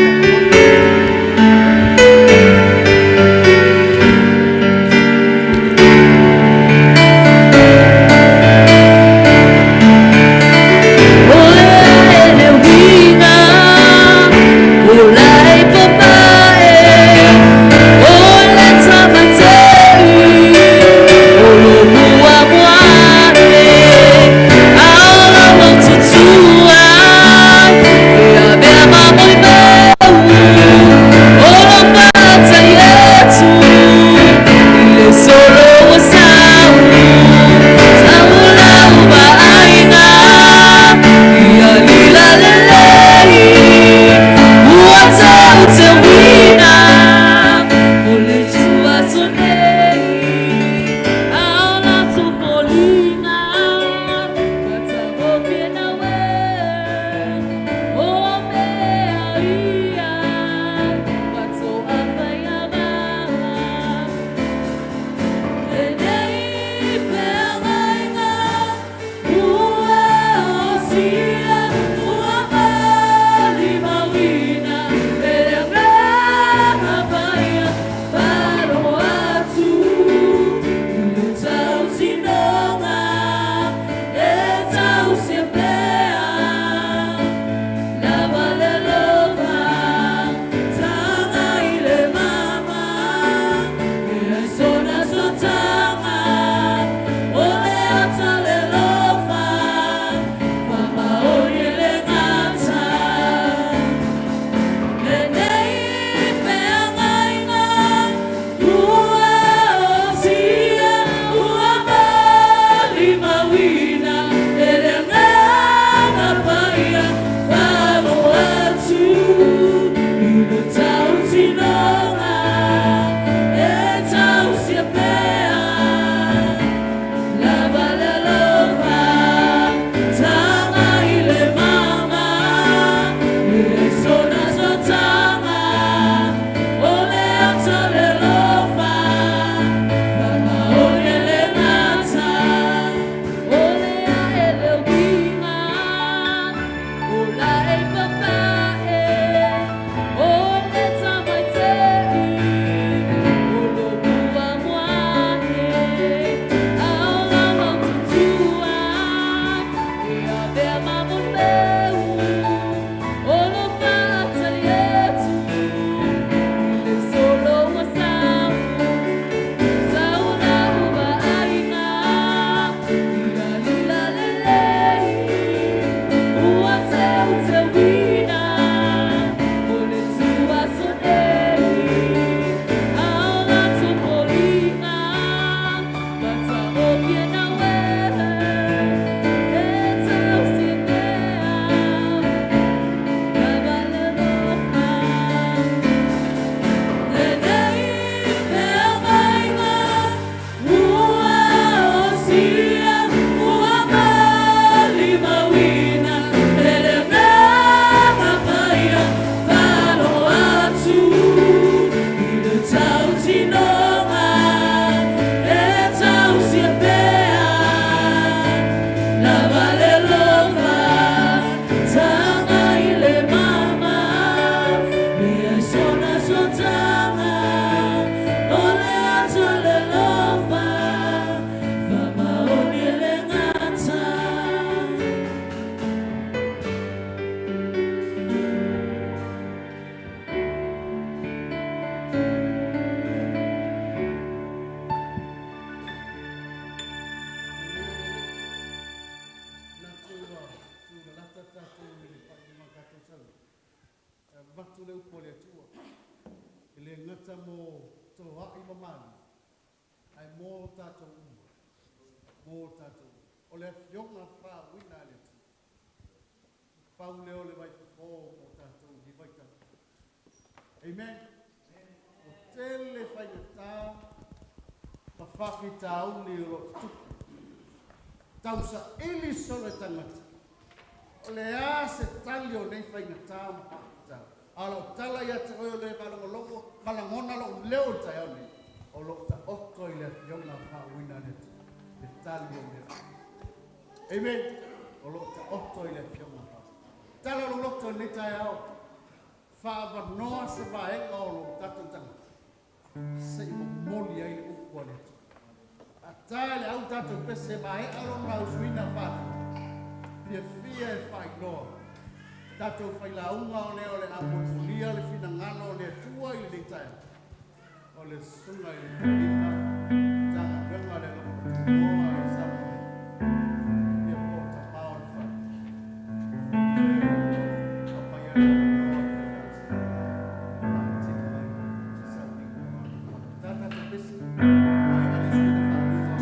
Tua ai mō tātou uma. Mō tātou. O le whionga whā wina le tu. Pau leo le vai pō o tātou hi vai tātou. Amen. O tele whaingatā, ma whaki tāu ni o tuku. Tausa ili sole tangata. O le a se tali o nei whaingatā ma whaki tāu. Ala o tala ia te oio le malongolongo, malangona lo leo tai au ni. O lo ta oko i le whionga wha wina le tu. Le tali o le. Amen. O lo ta oko i le whionga wha. Tala lo loto ni tai au. Wha noa se vaenga o lo tatu tanga. Se i mo moli ai le ukua le tu. A tale au tatu pese vaenga lo ngau suina whatu. Fia fia e whai noa. Tato fai la unga o le amotulia le fina ngano o le tua i le tai. O le sunga i le tima. Tanga renga le lomo noa i sama. Ia po ta pao le wha. Apa ia le lomo noa i le kasi. Tika mai. Tisa tika. Tata te pesi. Ai ali suina wha.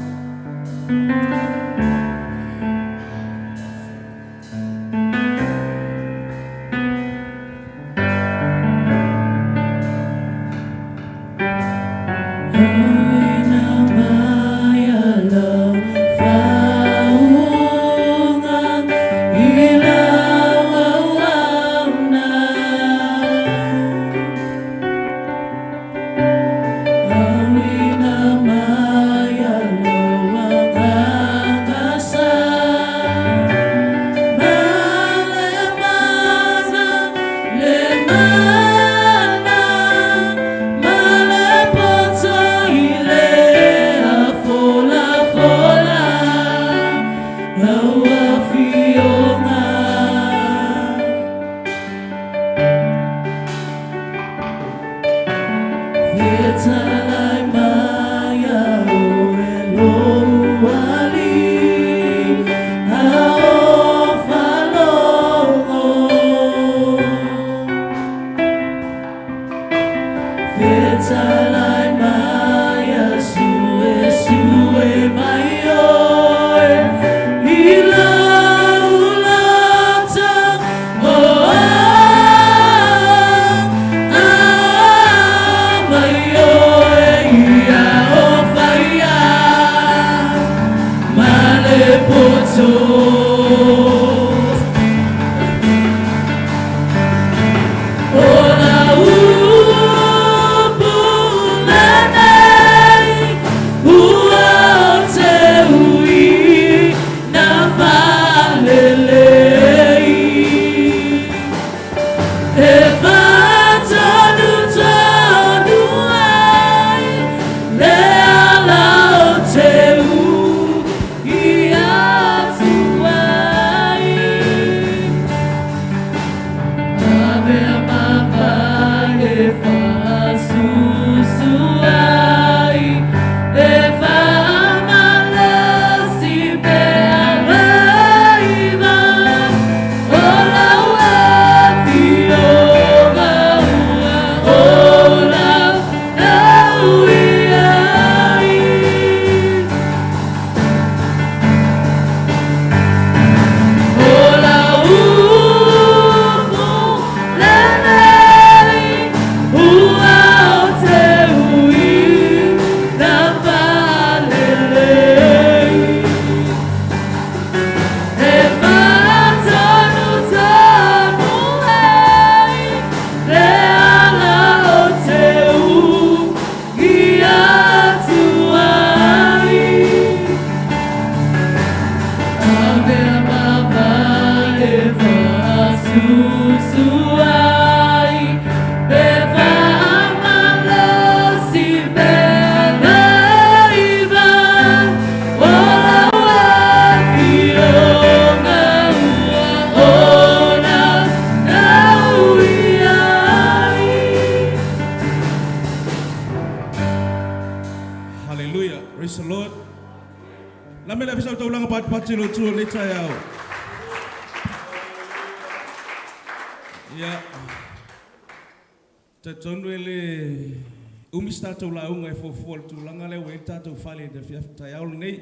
Umis tātou la unga e fōfua tu langa leo e tātou whale te whiawhitai au nei.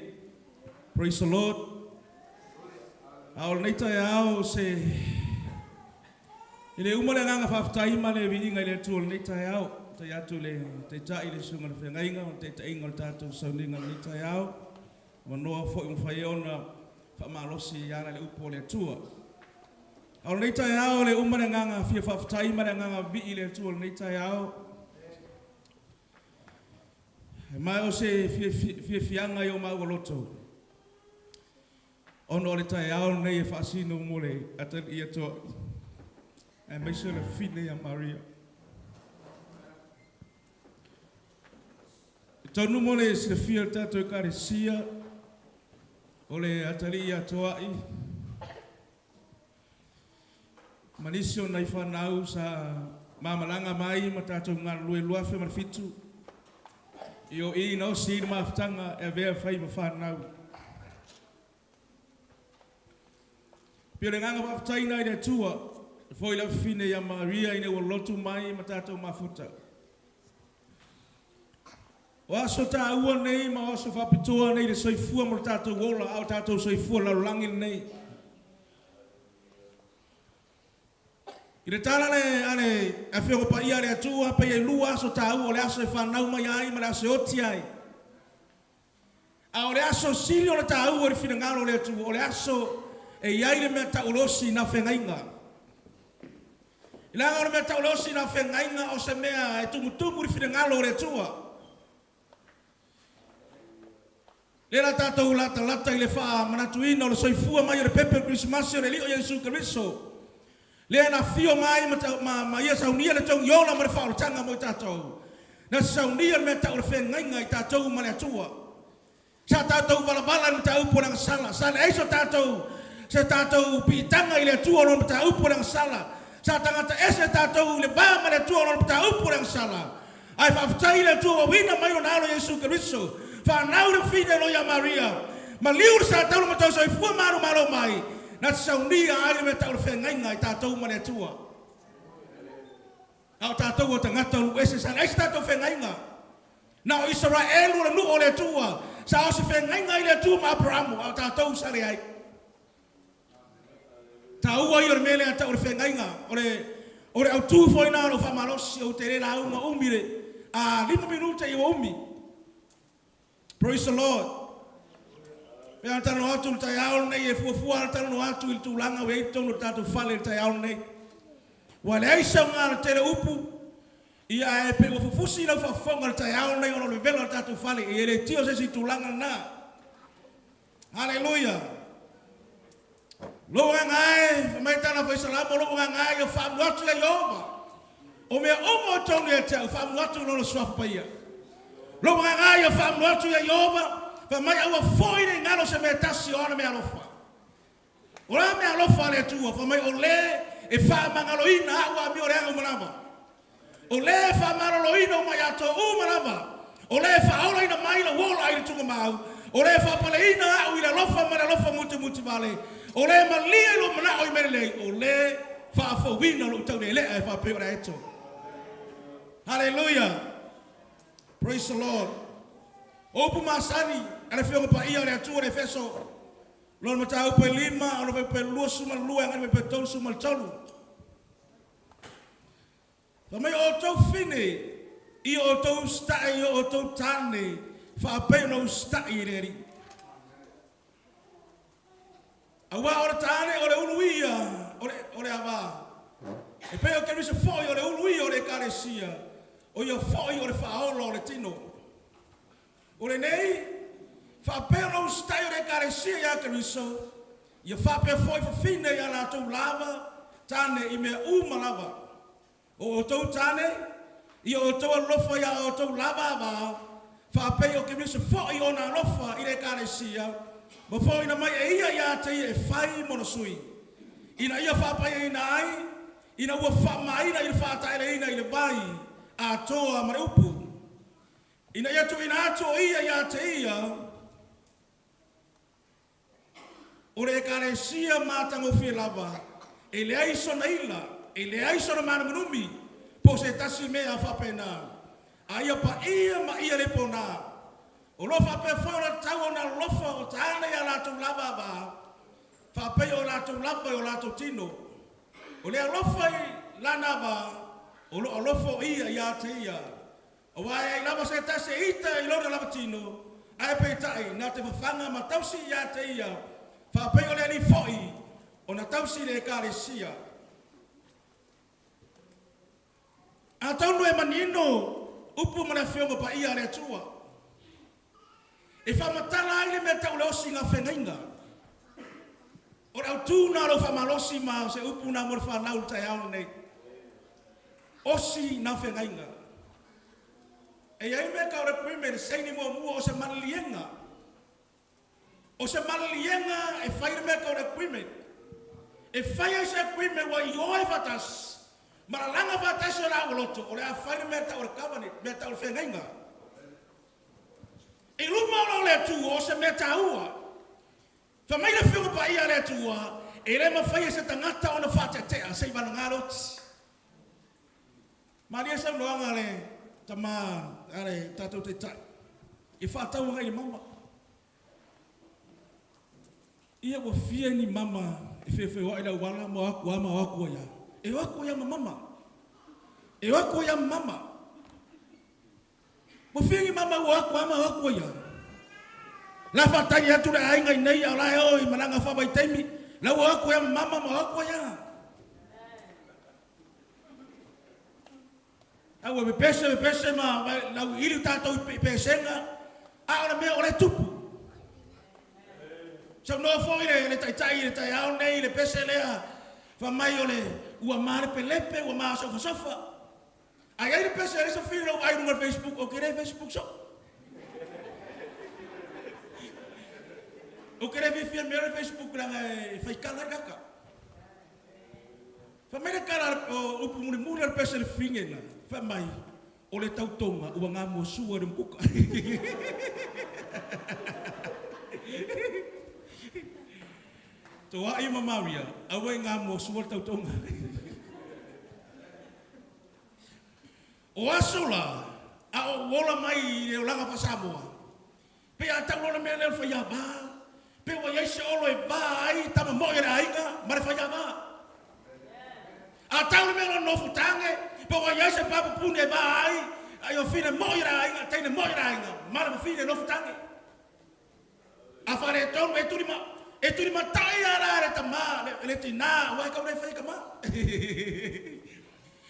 Praise the Lord. Au nei tai au se... Ile umale nganga whawhitai ma le viinga ile tu nei tai au. Tai atu le te tai le sunga le whengainga o te tainga le tātou sauninga nei tai au. Manoa fo whai ona whamalosi iana le upo le tua. Au nei tai au le umale nganga whawhitai ma le nganga vi le tua nei tai au. Mai o se fianga i o maugoloto. Ono le tai au nei e whaasino mole atan i ato. E mai se le fine a Maria. Tonu mole se fia tato e kare sia. O le atari i atoai. Manisio nai whanau sa mamalanga mai ma tato ngā lue luafe marfitu. Io no si maftanga e vea fai ma whanau. Pio le nganga whaftai nai le tua, foi la fine ya Maria ine o lotu mai ma tātou mafuta. O aso tā ua nei ma aso whapitoa nei le soifua mo tātou wola au tātou soifua lau langi nei. I le tala le a whio pa ia le atua pa ia lua aso tāu o le aso e whanau mai ai ma le aso oti ai. A o le aso sili o le tāu o le whingalo le atua o le aso e iai le mea taulosi na whengainga. I langa o le mea taulosi na whengainga o se mea e tumutumu le whingalo le atua. Le la tātou lata i le wha manatuina o le soifua mai o le pepe Christmas o le li o Jesu Keriso. Le na fio mai ma ia saunia le tong yola ma le whaorotanga mo i tātou. Na saunia me tau le whengainga i tātou ma le atua. Sa tātou walabala ni tāu po nang sala. Sa le eiso tātou, sa tātou pitanga i le atua no ma tāu po nang sala. Sa tangata ese tātou le ba ma le atua no ma tāu po nang sala. Ai whaftai le atua wina mai o nalo Jesu Keriso. Whanau le fide no ia Maria. Ma liur sa tātou ma tau soi fua maru malo mai. Na saunia ai me tau le whengainga i tātou ma le atua. Au tātou o tangata lu ese sa eisi tātou whengainga. Na o Israelu le nu o le atua. Sa o se whengainga i le atua ma Abrahamu. Au tātou sare ai. Ta ua i o le mele a tau le whengainga. O le au tūfo ina o whamalosi o te rera au ma umire. A 5 minuta i o umi. Praise the Lord. E an tano atu le tai ao nei e fuafua an tano atu il tūlanga we eito no tātou whale le tai ao nei. Wa le aisa ngā le tere upu ia e pe o fufusi na whafonga le tai ao nei ono le vela le tātou whale e le tio se si tūlanga na. Hallelujah. Lo ngai mai tana fa salamo lo ngai o fa atu le Yehova. O me o tonu e te fa atu no swafa paia. Lo ngai o fa atu le Yehova. Pa mai aua foi nei ngalo se me tasi ona me alofa. Ora me alofa le tua, pa mai o le e fa mangaloina aua mi o reanga umalava. O le fa mangaloina mai ato umalava. O le fa ola ina mai la wola i tunga mau. O le fa paleina au ina lofa ma lofa muti vale. O le malia lo mana o i mele. O le fa fawina lo tau le e fa pe ora eto. Hallelujah. Praise the Lord. Opu masani, ale fiongo pa ia le atua le feso. Lolo mata upe 5, ono pe lua suma lua, ngani pe tolu suma tolu. Pa mai o tau fine, i o tau stai, o tau tane, fa pe no stai leri. Awa ora tane, ore uluia, ore ava. E pe o kerisa foi, ore uluia, ore karesia. O ia foi, ore faolo, ore tino. Ore nei, fa pelo stai re caresia ya Keriso. Ia fa pe foi fa fine ya la tau lava, tane i me lava. O tau tane, ia o tau lofa ya o tau lava va. Fa pe o Keriso foi ona lofa i re caresia. Ma foi na mai ia ya te e fai monosui. Ina ia fa pa ina ai, ina ua fa mai ina fa ta ina i le bai. A toa mareupu. Ina ia tu ina ato ia ia te ia. Ore karesia matango fi lava. E le aiso na ila. E le aiso na mana manumi. Po se tasi mea whapena. Aia pa ia ma ia le pona. O lofa pe whaura tau na lofa o tāne a lātou lava ba. Whapei o lātou lava o lātou tino. O lea lofa i lana ba. O lofa ia ia te ia. O wai ai lava se tase ita i lona lava tino. Ai pe tai na te whawhanga ma tausi ia te ia. Whapei o lea ni foi. O na tausi le kāre sia. A taunu e manino. Upu mana whionga pa ia le tua. E whamatala ai le mea tau le osi ngā whengainga. O rau tūna ro whamalosi ma se upu na mora whanau tai au nei. Osi ngā whengainga. E ai mea kaore kuime le seini mua o se malilienga. O se malilienga e whaire mea kaore kuime. E whaia se kuime wa i oe watas. Maralanga watas o rau loto. O rea whaire mea tau le kawani, mea tau le whengainga. E luma o le tua o se mea taua. Whamaira whiunga pa ia le tua. E le ma whaia se tangata o na whatetea. Se i wana ngā roti. Maria sa noanga le tama are tatou te tai. E whatau ngai mama. Ia wa fia ni mama. E whewhe wa ila wala mo aku ama o aku ia. E wako ia mama. E wako ia mama. Mo fingi mama wa aku ama wa aku ia. La fatani atu le ainga nei ala oi mananga fa bai temi. La wa aku ia mama ma aku ia. Awa me pese ma la ili tato pesenga. Ala me ore tupu. Sa no fo ile le tai au nei le pese lea. Fa mai ole ua mare pelepe ua ma sofa. Ai ai pese esa filo ai no Facebook o querer Facebook so. O querer ver filme no Facebook la fai kala kaka. Fa mai kala o pumuri muri al pese fingena. Fa mai o le tautonga ua nga mo sua de mkuka. Toa ai mamaria, awe nga mo sua tautonga. O asola, a o wola mai e o langa Samoa. Pe a tau lona mea leo whaia ba. Pe wa yaise olo e ba ai tama mo e rainga, mare whaia ba. A tau mea lona nofu tange, pe wa yaise papu pune e ba ai, ai o fine mo e rainga, teine mo e rainga, mare ma fine nofu tange. A whare tonu e turi ma tai ara re tama, le tina, wai kau rei whaika ma.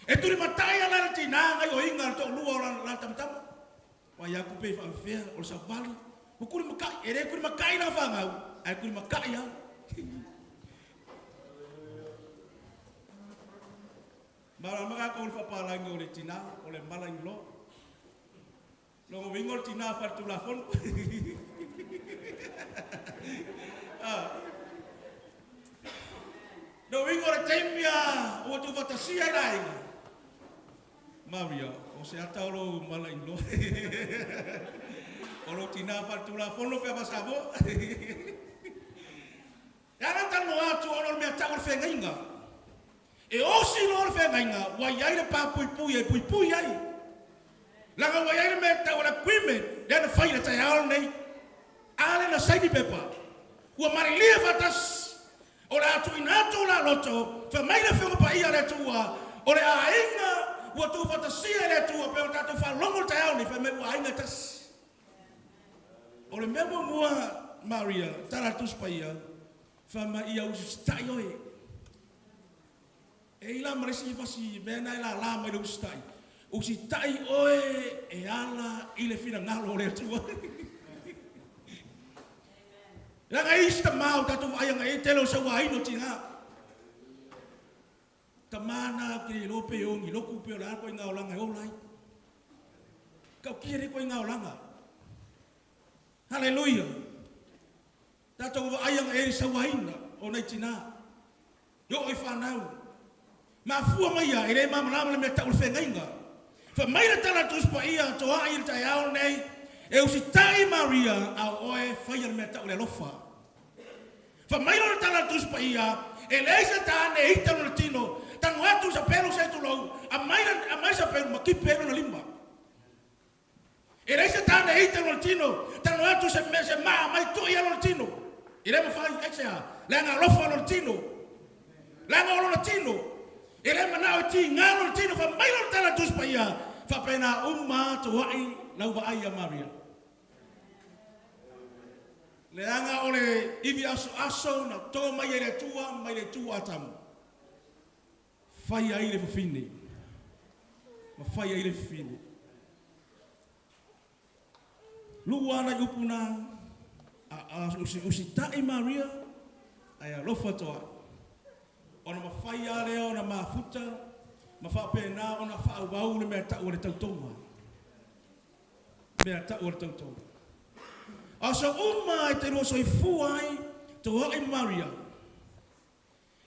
E turi matai ala le tina ngai o inga to lua la tamtama. Wa ya ku pe fa fea o sa vali. Mo kuri makai, ere kuri makai na fa ngau. Ai kuri makai ya. Mara maka ko fa pala ngo le tina o le mala nglo. Lo wingo le tina fa tu la fon. No wingo le temia o tu fantasia dai. Maria, o se atalo mala inglo. Olo tina partula fono pe pasabo. Ya na tano atu olo me atalo fengainga. E o si lo fengainga, wa yai le pa pui ai. La ga wa yai me ta ora kwime, ya na faina ta ya nei. Ale na sai di pepa. Wa marilia fatas. Ora atu inato la loto, fa mai na fenga pa ia le tua. Ora ainga Wa tu fantasia le tu pe o tatu fa longo tau ni fa me wa ainga tas. O le memo mua Maria tara tu spaia fa ma ia u stai oi. E ila maresi fa si bena ila la ma u stai. U si tai oi e ala ile fina ngalo le tu. La ga ista mau tatu ai nga e telo sa wa ino tinga. Tamana ki lope o ni loku pe la ko nga olanga o lai. Ka kiri ko nga olanga. Haleluya. Tato wa ayang e sa waina o nei tina. Yo e fanau. Ma fu mai ya ere ma mala me ta ulfenga. Fa mai la tala tus pa ia to ai ta ya nei. E usi tai Maria a oe fa ia me ta lofa. Fa mai la tala tus pa ia e leisa ta ne ita no tino. Tango atu sa pelo sa tu lo a mai sa pelo ma ki pelo na limba E rei se tane eite lo tino, tano atu se maa mai tu ia lo tino. E rei mawhai exea, lenga lofa lo tino. Lenga lo tino. E rei manao ti ngā lo tino, fa mai lo tana tus pa ia. Fa pena tu wai, lau wa ai a Maria. Leanga ole iwi aso na tō mai le tua atamu. Fai ai le fafine. Ma fai ai le fafine. Luana upuna usi tai Maria aya lofa toa. Ona ma fai ale ona ma futa ma fa pena ona fa wau le me ta o le tautonga. Me ta o le tautonga. Asa uma te no soi fuai to ai Maria.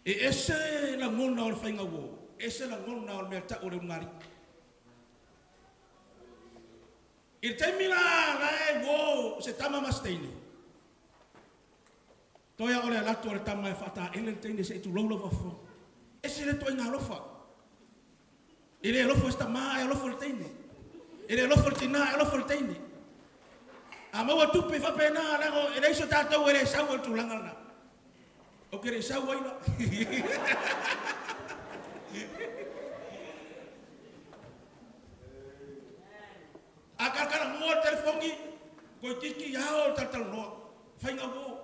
E ese la ngona o fainga wo. Ese la ngona o me ta o le ngari. Il temila la wo se tama masteini. Toya ole la to le tama fata ele tende se tu lolo fo. Ese le to ngalofa. Ile lo fo sta ma e lo fo tende. Ile lo fo tina e lo fo tende. Ama wa tupe fa pena la go ele so tato ele sa wo tu langana. O kere sa wo ina. Akakara mo telefongi ko tiki yao tatal no. Fainga wo.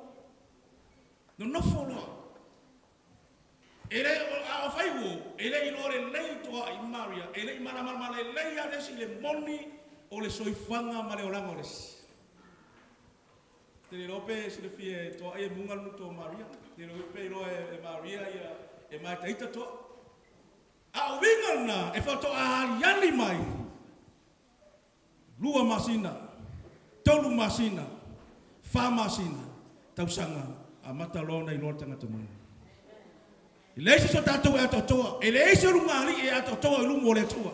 No follow. Ele a fai wo, ele ilore lei to a Maria, ele mana lei ya desi le moni o le soifanga male olangores. Te rope se le fie to ai mungal to Maria. Te rope ro e Maria ia e mai taita to. A wingal na e fa to a yali mai. Lua masina. Tolu masina. Fa masina. Tausanga a matalona i lor tanga tumu. Ile se so tato e to. Ile se rungali e to lu mo le tua.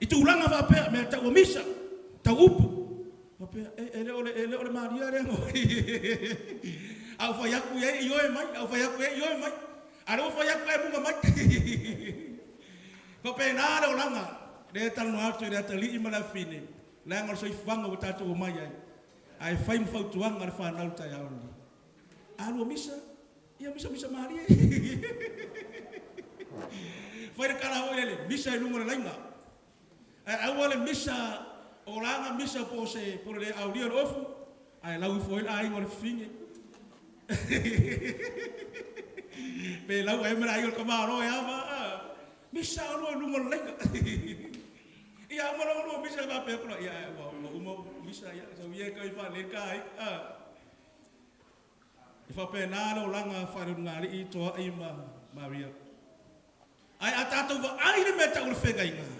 I tu langa va pe me ta o misa. Ta upu. Ele ole Maria re mo. Au fa yaku e yo e mai, au fa yaku e yo e mai. Aro fa yaku e bunga mai. Ko pe na o langa. Le tal no atu le tali imala fine. Langa so ifanga o tatu o mai ai. Ai fai mo fa tuanga le fa na uta ya oni. Aro misa, ia misa Maria. Foi de cara ole misa e lungo lenga. Ai ole misa Olanga misa po se por le audio ofu ai lau foi ai ngor finge pe lau ai mara ai ko maro ya ba misa lo lu ngor lenga ia maro lo misa ba pe ko ia wa umo misa ya so ye ko ifa le kai ifa pe na lo langa fa ru ngari i to ai Maria ai atato va ai le meta ul fega inga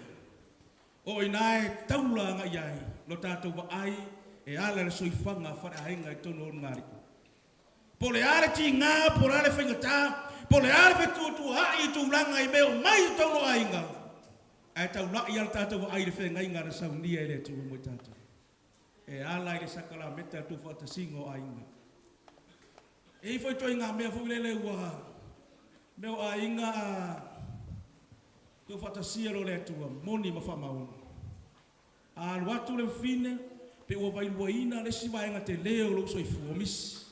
o inae taula nga iai lo tatou wa ai e ala le soifanga fa ainga i tono ngari po le ale ti nga po le fengata po le ale fe tu ai tu langa i meo mai tono ainga ai taula i ala tatou wa ai le fenga inga na saunia le tu mo tatou e ala i le sakala meta tu fa tasingo ainga e foi to inga me fu le wa meo ainga tu fantasia lo le tua moni ma fa mau al watu le fine pe o vai loina le si vai ngate leo lo so fu mis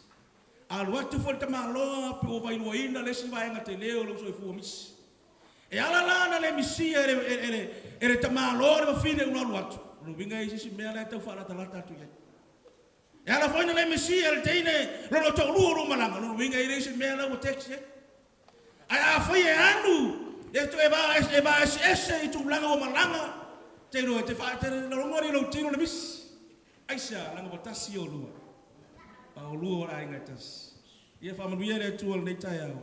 al watu fo te malo pe o vai loina le si vai ngate leo lo so fu mis e ala lana le misia ele te malo le fine uno watu lo vinga isi si mea le te fa la talata tu e ala fo le misia le teine lo to lu malanga lo vinga isi mea le o texe ai a foi anu Esto eba ese itu langa o malanga te ro te fa te lo ngori lo tino le bis aisha langa botasi o lua pa o lua ora ingatas ia fa manuia le tu le tai ao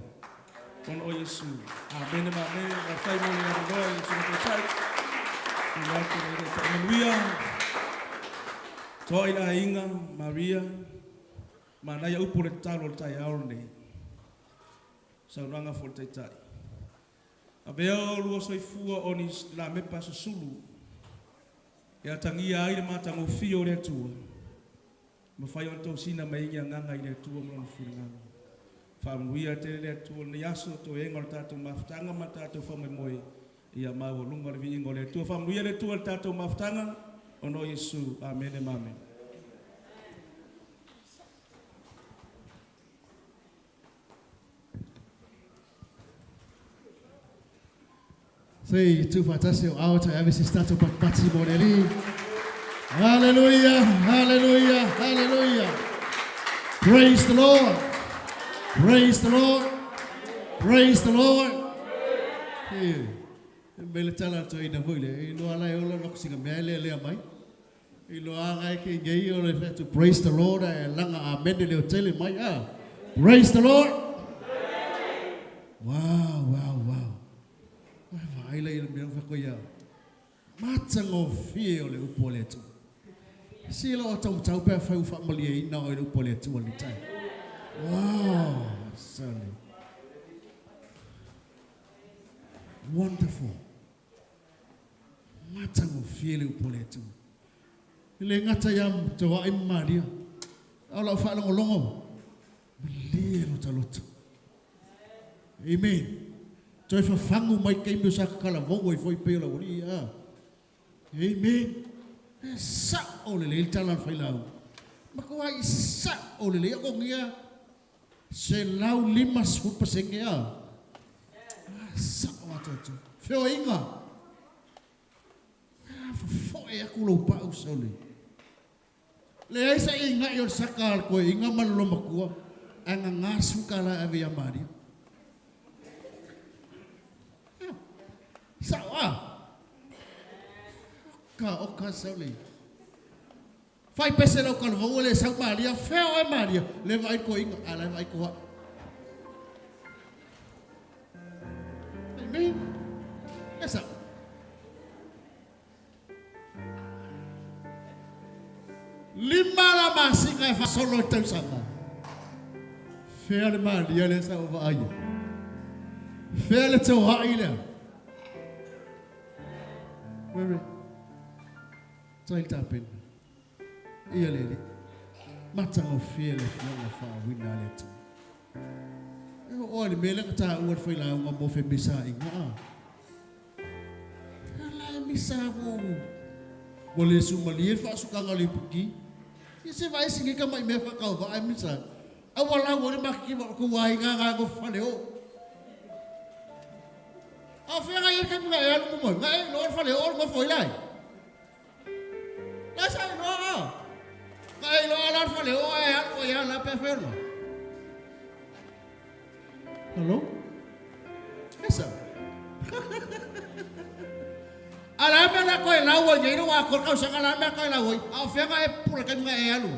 on o Yesu amen amen la fai mo le no e tu te sai ina te manuia to ina inga Maria mana ya upu le talo tai ao ne sa ranga fo te tai Abeo lua soifua oni la mepa sulu. Ya tangia ai le matango fio le tua. Ma fai on to sina mai nganga ile tua mo fulinga. Fa muia te le tua ni aso to engol tatu maftanga matato fa me moi. Ia ma o lunga le vingo le tua fa muia le tua tatu maftanga Ono Yesu. Amen and amen. Say two fantastic out every start to party modeli. Hallelujah, hallelujah, hallelujah. Praise the Lord. Praise the Lord. Praise the Lord. Hey, bela tala to ina vui le ilo ala ilo no singa mele le mai. Ilo anga ke gei o le to praise the Lord e langa amen le hotel mai ah. Praise the Lord. Wow, wow, wow. Vai le ilo me fa ko ya. Matsango fio le upoleto. Sila o tau tau pe fa ufa mali ina o le upoleto o le tai. Wow, sorry. Wonderful. Matango fiele upoletu. Ile ngata yam toa imadia. Ala fa longo longo. Lelo taloto. Amen. Toi fa fangu mai kai mo sa kala vongo i foi pela uri a. Amen. Sa ole le talan fa lau. Mako ai sa ole le ko ngia. Se lau 5% a. Sa watoto. Feo inga. Fo e aku lo pa usole. Le ai sa inga yo sakal ko inga malolo makua. Anga ngasu kala ave amari. Sa wa. Ka o ka sole. Fai pese lo kal vo le sa maria feo e maria. Le vai ko inga ala vai ko. Esa. Lima la masika fa solo teu sama. Fer mal dia le sa va ai. Fer le teu haile. Where? Sai tapin. Ia le. Matang o fer le fa wina le tu. Olha, melhor que tá o foi lá uma boa femissa igual. Ela missa o boleh sumalir faz o cangal pergi. E você vai seguir que mais me fa kau vai missa. Awal awal mak ki ko wai nga ko faleo. A fera aí que não é no mo, ngai lo faleo mo foi lá. Lá sai no. Ngai lo ala faleo é a lá perferno. Hello? Esa. Alame na ko la wo ye no wa ko ka sa kala me ko la wo. A fe ga e pula ka nga e alu.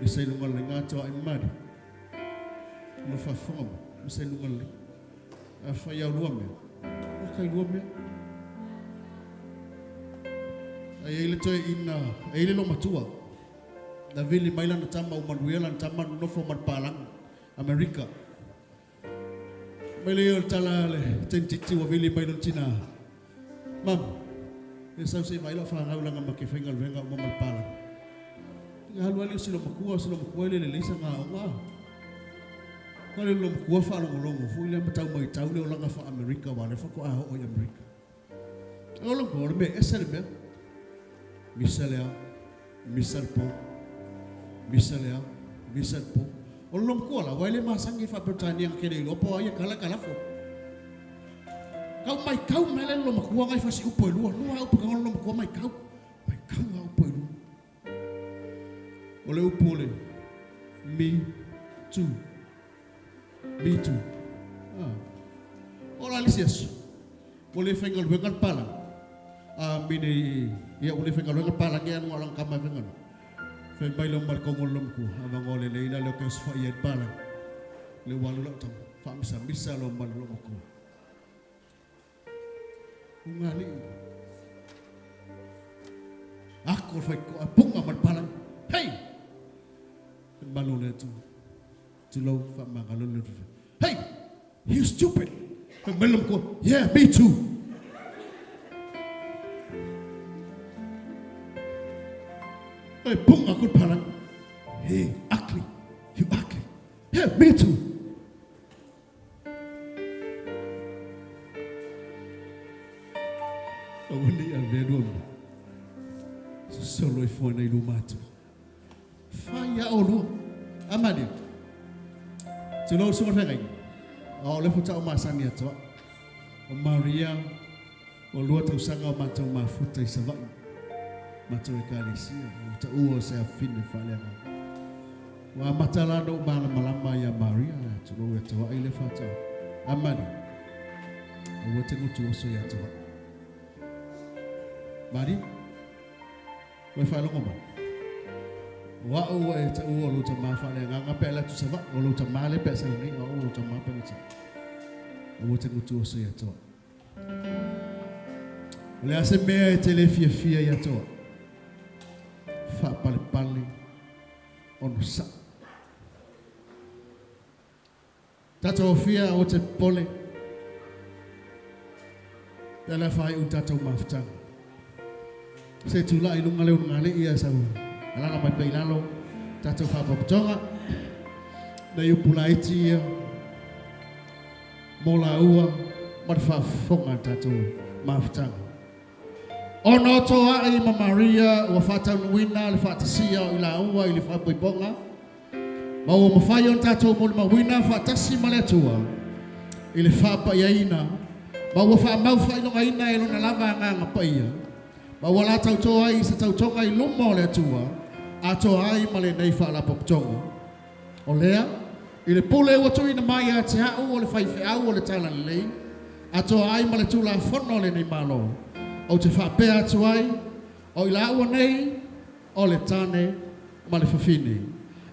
Isai lu ngal nga to ai mad. No fa fom. Isai lu ngal. A fa ya lu me. O kai lu me. Ai le to ina, ai le lo matua. Na vili mai lana tama o manuela tama no fo palang Amerika. Mai le tala le tentiti o vili mai lana China. Mam. Esa se vai la fa nga ulanga makifenga venga o palang. Nga lu ali silo makua le lisa nga nga. Ko le lo makua fa lo fu le matau mai tau le ulanga fa Amerika wa le fa ko a o Amerika. O lo ko me esa le me. Misal po. Misal po. Olom ko la wale masangi fa pertani yang kene lo po ya kala fo. Kau mai le lo makua ngai fa si upo lu upo ka lo makua mai kau nga upo lu. Ole upo le. Me too. Ah. Ola lisias. Ole fengal bengal pala. Mini ya ole fengal bengal pala ke anu alang kamai bengal. Fai bailong malkongolom ko abang ole le ila lo kes fa yet pala le walu lo tam fa misa lo mallo ko ngani aku fai ko apung amat pala hey balu le tu lo fa magalo le hey you stupid fai bailong ko yeah me too. Hey, pung aku palang. Hey, ugly. You ugly. Yeah, me too. Oh, Solo foi na ilumato. Faya olu. Amadi. Tulo sumo fengai. Ole futa o masani ato. O Maria o lua tau sanga o matou mafuta i savai. Matou e kalisia. O ta ua se a fine whaleanga. Wa matalano mala malama ya Maria. Tulo e tawa ile fata. Amadi. O wote ngutu oso ya tawa. Mari. Wa whalongo ma. Wa ua e ta ua luta ma whaleanga. Nga pela tu savai. O luta male pe sa ungi. O luta ma pe luta. O wote ngutu oso ya tawa. Le ase mea e tele fia ya toa. Fa pale ono sa. Tato fia o te pole. Tala fai un tato maftang. Se tula ilunga leo ngale ia sa. Ala mai peilalo. Tato fa poptonga. Na yu pulaiti ia. Mola ua. Marfa fonga tato maftang. Ono toa ai ma Maria wa fata wina le fata sia ila ua ile fa boibonga. Ma o mafayo tato mo ma wina fata si maletua. Ile fa pa yaina. Ma wa fa mau fa ilo ngaina ilo na lava nga pa ia. Ma wala tau toa ai sa tau tonga i lumo le tua. A toa ai ma le nei fa la poptonga. O lea ile pule wa tu ina mai a te hau o le fai fe au o le tala le. A toa ai ma le tu la fono le nei malo. O te whapea atu ai, o i la ua nei, o le tane, ma le whawhine.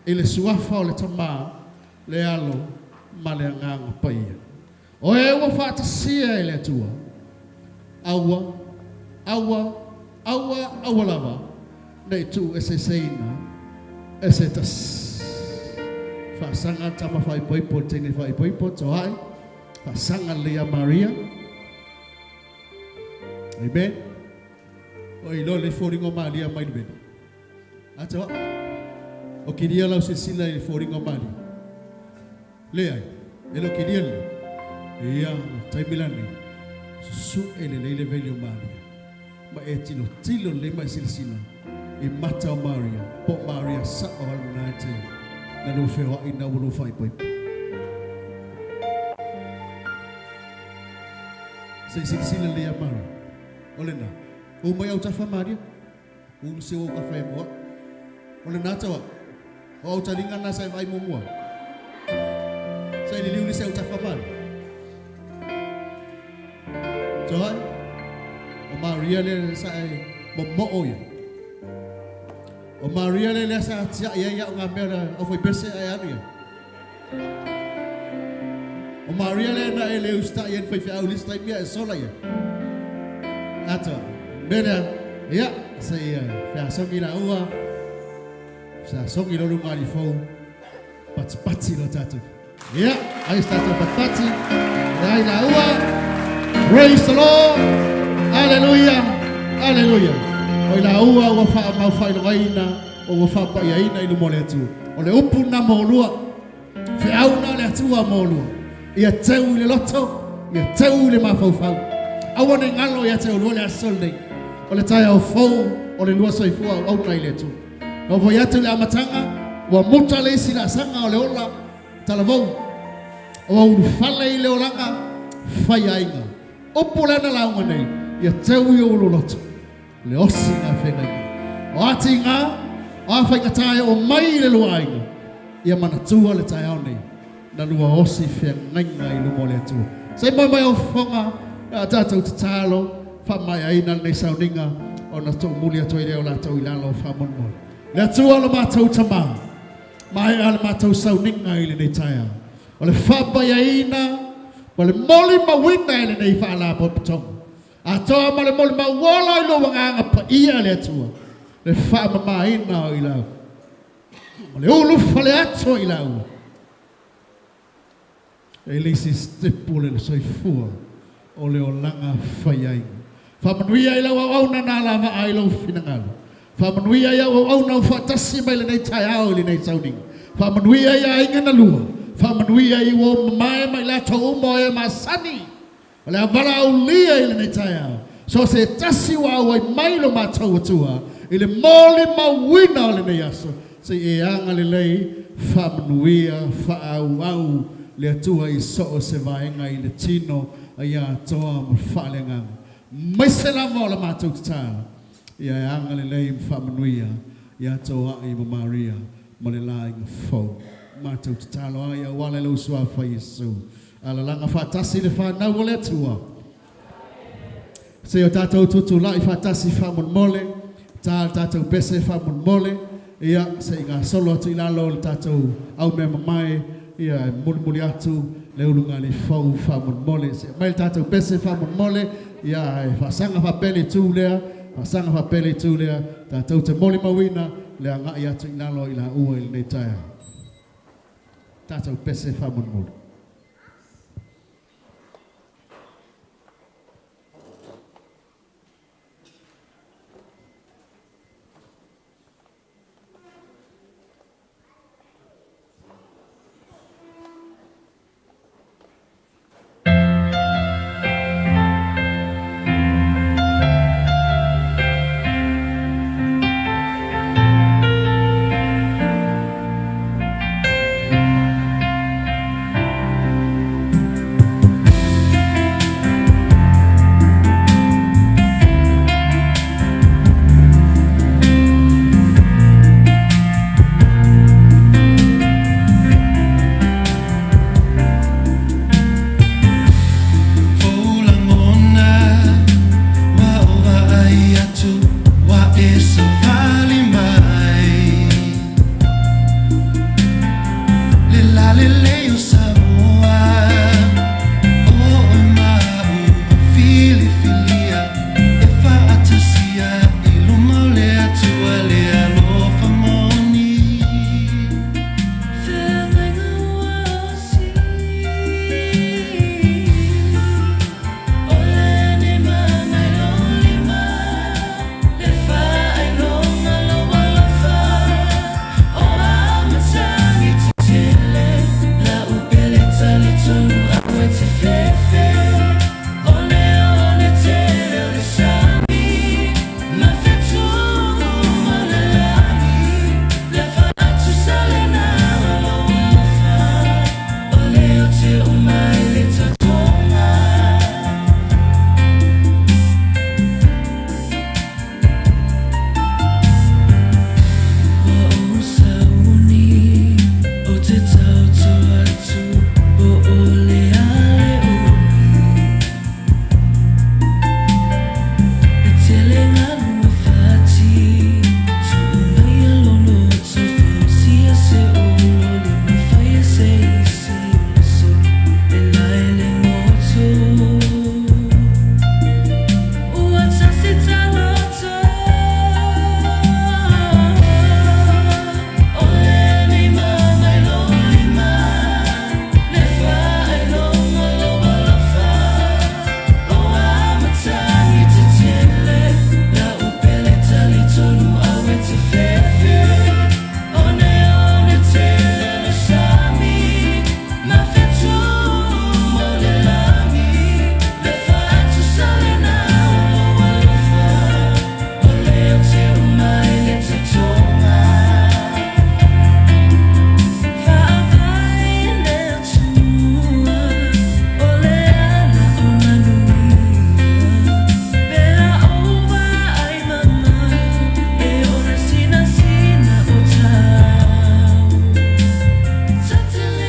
I le suafa o le tamā, le alo, ma le anganga paia. O e ua whatasia e le atua. Aua, lava, nei tu e se seina, e se tas. Whasanga tama whai poipo, tene whai poipo, to ai. Whasanga lea Maria. Amen. O i lo le foringo Maria mai bene. Ato. O kiria lau se sila le foringo Maria. Le ai. E lo kiria le. Ia tai milani. Su ele le velho Maria. Ma e tilo le mai silsila. E mata Maria. Po Maria sa o alunate. Na no feo ina wulu fai poi. Se silsila le Maria. Olena, o mai au tafa Maria, o se o kafe mo. Olena tawa, o au talinga na sai vai mo mo. Sai ni liu se au tafa Maria. Joy, o Maria le sai mo oya. O Maria le sa tia ya ngamera o foi pese ai ania. O Maria le na ele usta yen foi au lista mia sola ya. Ato, beda, ya, saya songi la ua, saya songi lo rumah di fau, pati lo tatu, ya, ayo tatu pati, ya la ua, praise the Lord, hallelujah, hallelujah, oi la ua wafa mau fai lo aina, o wafa pa ya ina ilu mole tu, ole upu na molua, fe au na le tua molua, ia teu le loto, ia teu le mafau fau. Awane ngalo ya te olole asolde. Ole tai au fou, ole lua soifua au nai le tu. No vo ya te le amatanga, wa muta le sila sanga ole ola talavou. O au fale i le olanga, fai ainga. Opo le na launga nei, ya teu i ololoto. Le osi nga whenga. O ati nga, o a whainga tae o mai le lua ainga. Ia manatua le tai au nei. Na lua osi whenga i lumo le tu. Sei mai au whonga, a tātou te tālo, whamai aina nei sauninga, o na tō muli ato i reo la tau i lalo whamonmol. Le atua lo mātou tamā, mai ala mātou sauninga i le nei taia. O le whapai aina, o le moli mawina i le nei whaala popitonga. A toa ma le moli mawala i lo wanganga pa ia le atua. Le whaamama aina o i lau. O le ulufa le ato i lau. E leisi stepu le soifua. O le o langa whai ai. Whamanuia i lau au na nā lava ai lau whinangalo. Whamanuia i au na whatasi mai le nei tai au le nei sauninga. Whamanuia i a inga na lua. Whamanuia i o mai mai la tau umo e masani. O le awala au lia i le nei tai au. So se tasi wa wai mai lo matau tua. Ile mole mawina le ne yaso. Se e anga le lei whamanuia whaau le atua I so se vaenga I le tino a ia toa ma whalenga. Mai se la mo le matau tala. Ia e anga le lei whamanuia ia toa I ma Maria ma le la inga fau. Matau tala ia wale lo sua fa Yesu. Ala langa whatasi le whanau le atua. Se o tātou tutu la I whatasi whamon mole, tātou pese whamon mole, ia se ngā solo atu I lalo le tātou au mea mamai, ia muli atu le ulunga li fau whamon mole. Se mai tātou pese whamon mole, ia whasanga whapele tū lea, tātou te mole mawina, lea ngā I atu I lalo I la ua I nei taia. Tātou pese whamon mole.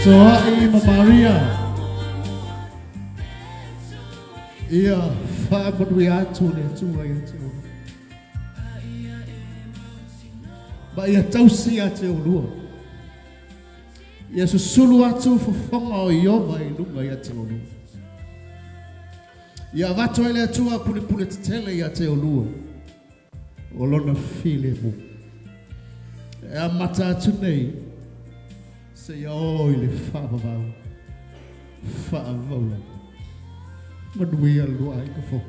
Soai ma Maria. Ia whamanui atu le tua ia te olu. Ba ia tausi a te olua. Ia susulu atu fufonga o iova I lunga ia te olua. Ia vato ele atua pule te tele ia te olua. O lona file mu. E a mata atu nei. Se ia oi le whaavavau. Whaavau. Manui alua I ka fo.